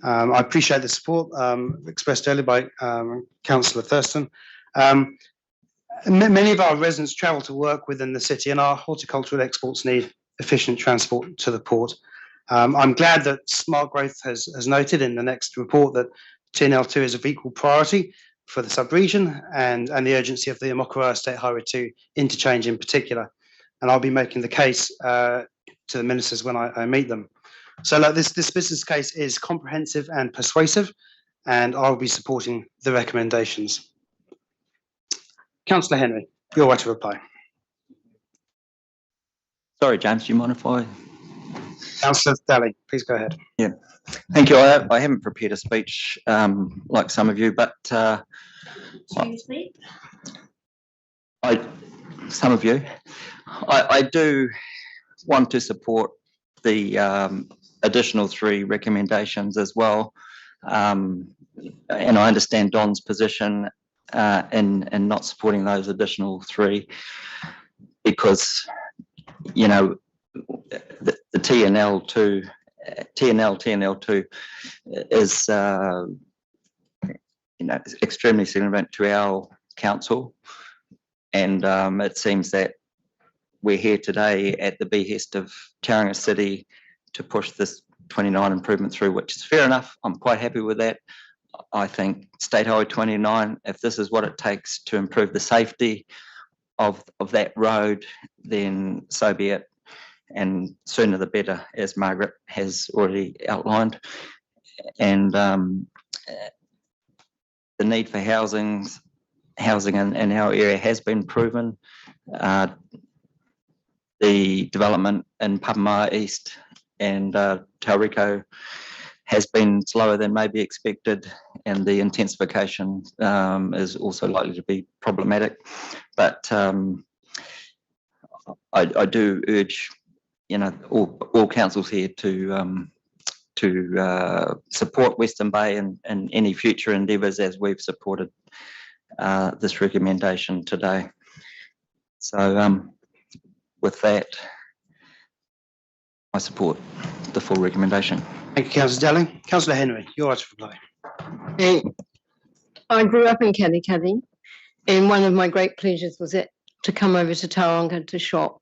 I appreciate the support expressed earlier by Councillor Thurston. Many of our residents travel to work within the city, and our horticultural exports need efficient transport to the port. I'm glad that Smart Growth has noted in the next report that TNL2 is of equal priority for the sub-region and the urgency of the Mokoroa State Highway 2 interchange in particular. And I'll be making the case to the ministers when I meet them. So like this business case is comprehensive and persuasive, and I'll be supporting the recommendations. Councillor Henry, your way to reply. Sorry, James, do you mind if I? Councillor Daly, please go ahead. Yeah, thank you. I haven't prepared a speech like some of you, but Excuse me? Some of you, I do want to support the additional 3 recommendations as well, and I understand Don's position in not supporting those additional 3 because, you know, the TNL2 is you know, extremely significant to our council, and it seems that we're here today at the behest of Tauranga City to push this 29 improvement through, which is fair enough. I'm quite happy with that, I think State Highway 29, if this is what it takes to improve the safety of that road, then so be it. And sooner the better, as Margaret has already outlined. And the need for housing in our area has been proven. The development in Papamoa East and Tauriko has been slower than maybe expected, and the intensification is also likely to be problematic. But I do urge, all councils here to support Western Bay and any future endeavours as we've supported this recommendation today. So with that, I support the full recommendation. Thank you, Councillor Delling. Councillor Henry, you're right to reply. I grew up in Katikati, and one of my great pleasures was to come over to Tauranga to shop.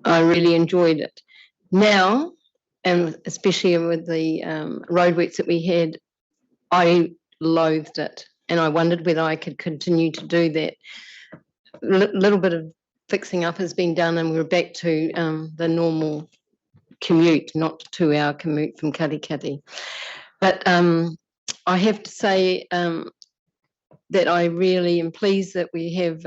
I really enjoyed it. Now, and especially with the road wets that we had, I loathed it, and I wondered whether I could continue to do that. Little bit of fixing up has been done, and we're back to the normal commute, not 2-hour commute from Katikati. But I have to say that I really am pleased that we have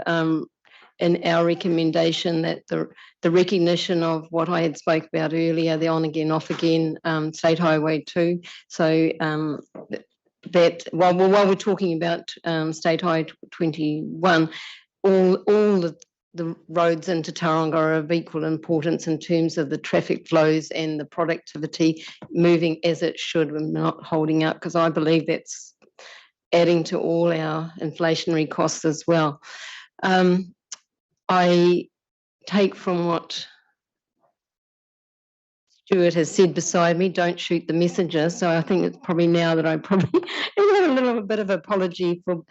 in our recommendation that the recognition of what I had spoke about earlier, the on again, off again, State Highway 2. So that while we're talking about State Highway 21, all the roads into Tauranga are of equal importance in terms of the traffic flows and the productivity moving as it should and not holding up, because I believe that's adding to all our inflationary costs as well. I take from what Stuart has said beside me, don't shoot the messenger. So I think it's probably now that I probably have a little bit of apology for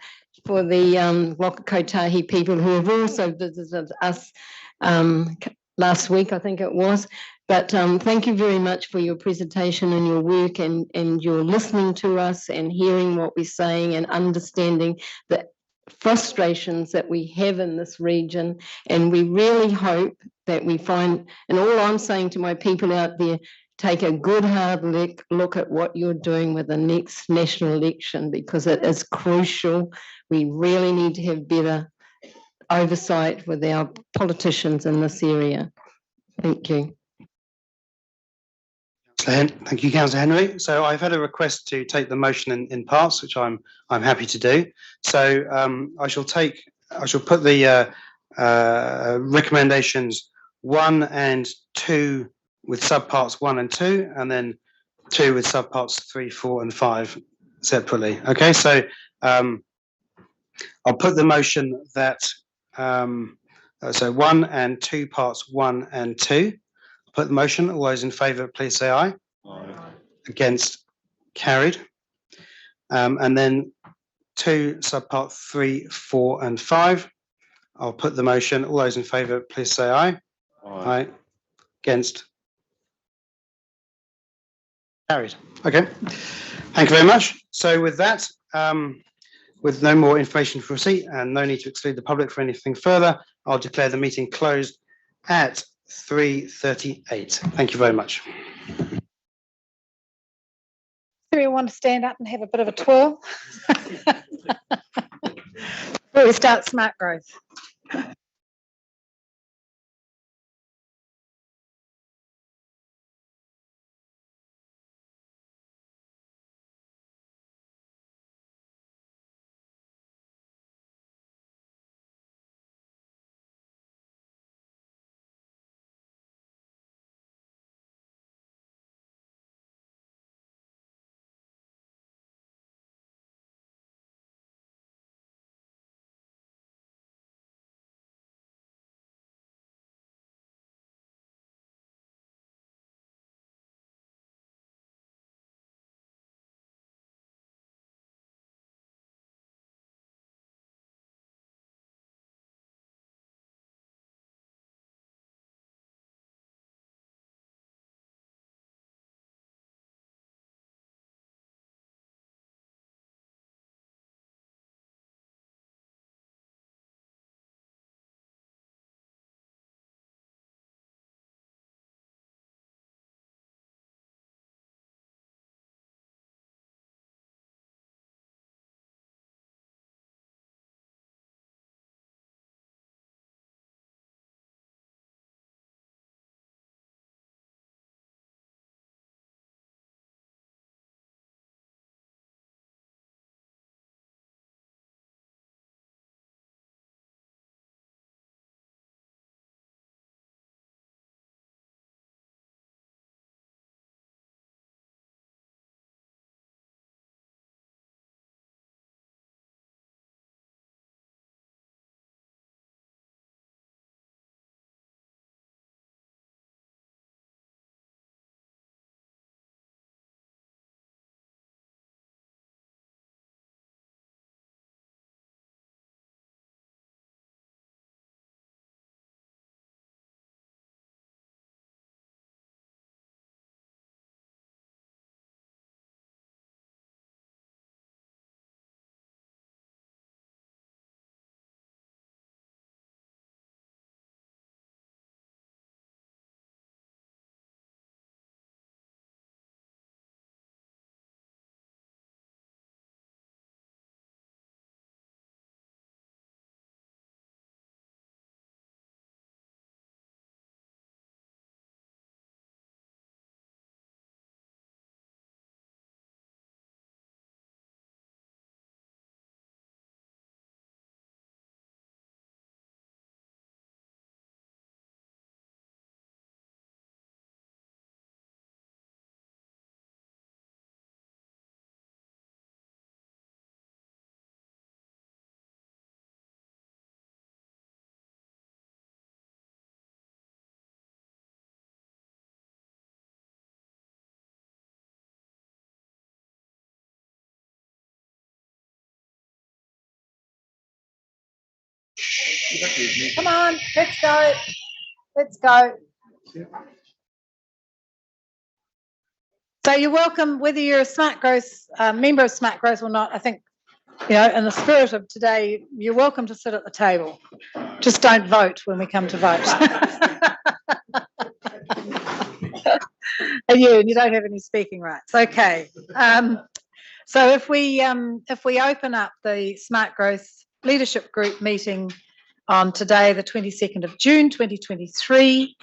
the Waka Kotahi people who have also visited us last week, I think it was. But thank you very much for your presentation and your work and your listening to us and hearing what we're saying and understanding the frustrations that we have in this region. And we really hope that we find, and all I'm saying to my people out there, take a good hard look at what you're doing with the next national election, because it is crucial. We really need to have better oversight with our politicians in this area. Thank you. Thank you, Councillor Henry. So I've had a request to take the motion in parts, which I'm happy to do. So I shall put the recommendations 1 and 2 with subparts 1 and 2, and then 2 with subparts 3, 4, and 5 separately. Okay, so I'll put the motion that so 1 and 2 parts 1 and 2. Put the motion. All those in favour, please say aye. Aye. Against, carried. And then 2 subpart 3, 4, and 5. I'll put the motion. All those in favour, please say aye. Aye. Aye. Against, carried. Okay. Thank you very much. So with that, with no more information for receipt and no need to exclude the public for anything further, I'll declare the meeting closed at 3:38. Thank you very much. Everyone want to stand up and have a bit of a twirl? Before we start smart growth. Come on, let's go. Let's go. So you're welcome, whether you're a Smart Growth, member of Smart Growth or not. I think, you know, in the spirit of today, you're welcome to sit at the table. Just don't vote when we come to vote. And you don't have any speaking rights. Okay. So if we open up the Smart Growth Leadership Group meeting on today, the 22nd of June, 2023,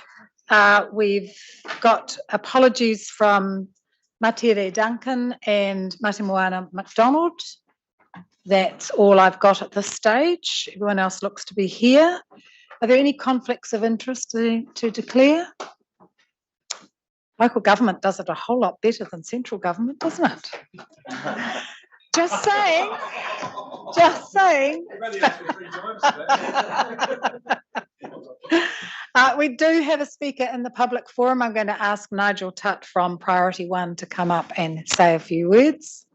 we've got apologies from Matere Duncan and Matemoana McDonald. That's all I've got at this stage. Everyone else looks to be here. Are there any conflicts of interest to declare? Local government does it a whole lot better than central government, doesn't it? Just saying. Just saying. We do have a speaker in the public forum. I'm going to ask Nigel Tutt from Priority One to come up and say a few words.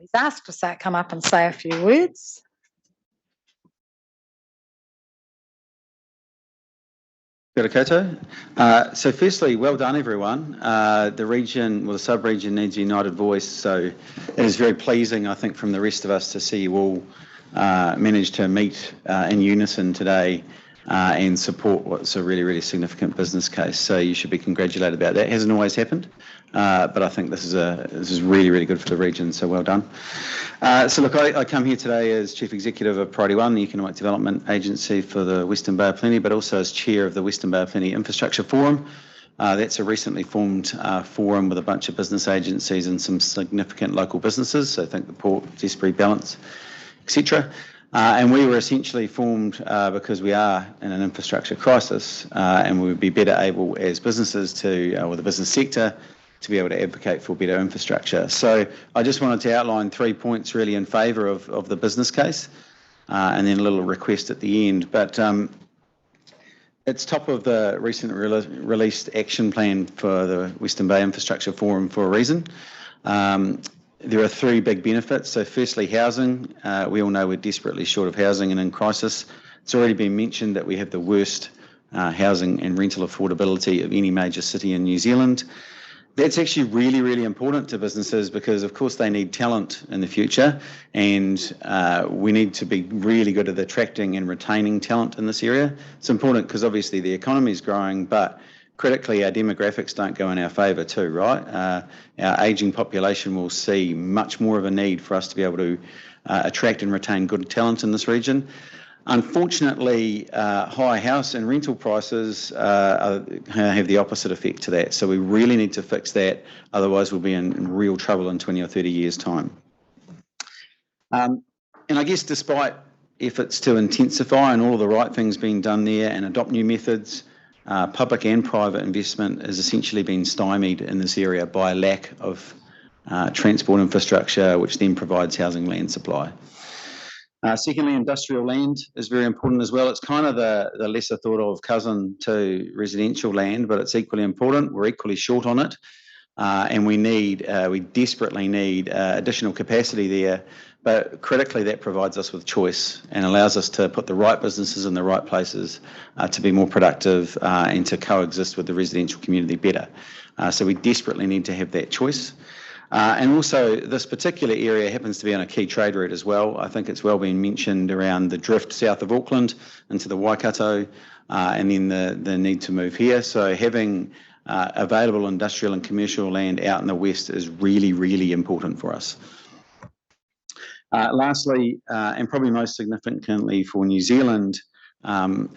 He's asked to come up and say a few words. Kia ora koutou. So firstly, well done everyone. The region, well the sub-region needs a united voice, so it is very pleasing I think from the rest of us to see you all manage to meet in unison today and support what's a really, really significant business case. So you should be congratulated about that. It hasn't always happened, but I think this is really, really good for the region, so well done. So look, I come here today as Chief Executive of Priority One, the Economic Development Agency for the Western Bay of Plenty, but also as Chair of the Western Bay of Plenty Infrastructure Forum. That's a recently formed forum with a bunch of business agencies and some significant local businesses, so I think the Port, Zespri, Balance, etc. And we were essentially formed because we are in an infrastructure crisis and we would be better able as businesses to, or the business sector, to be able to advocate for better infrastructure. So I just wanted to outline 3 points really in favour of the business case and then a little request at the end. But it's top of the recent released action plan for the Western Bay Infrastructure Forum for a reason. There are 3 big benefits. So firstly, housing. We all know we're desperately short of housing and in crisis. It's already been mentioned that we have the worst housing and rental affordability of any major city in New Zealand. That's actually really, really important to businesses because, of course, they need talent in the future, and we need to be really good at attracting and retaining talent in this area. It's important because obviously the economy is growing, but critically our demographics don't go in our favour too, right? Our ageing population will see much more of a need for us to be able to attract and retain good talent in this region. Unfortunately, high house and rental prices have the opposite effect to that. So we really need to fix that. Otherwise, we'll be in real trouble in 20 or 30 years' time. And I guess despite efforts to intensify and all of the right things being done there and adopt new methods, public and private investment has essentially been stymied in this area by a lack of transport infrastructure, which then provides housing land supply. Secondly, industrial land is very important as well. It's kind of the lesser thought of cousin to residential land, but it's equally important. We're equally short on it, and we desperately need additional capacity there. But critically, that provides us with choice and allows us to put the right businesses in the right places to be more productive and to coexist with the residential community better. So we desperately need to have that choice. And also, this particular area happens to be on a key trade route as well. I think it's well been mentioned around the drift south of Auckland into the Waikato, and then the need to move here. So having available industrial and commercial land out in the west is really, really important for us. Lastly, and probably most significantly for New Zealand,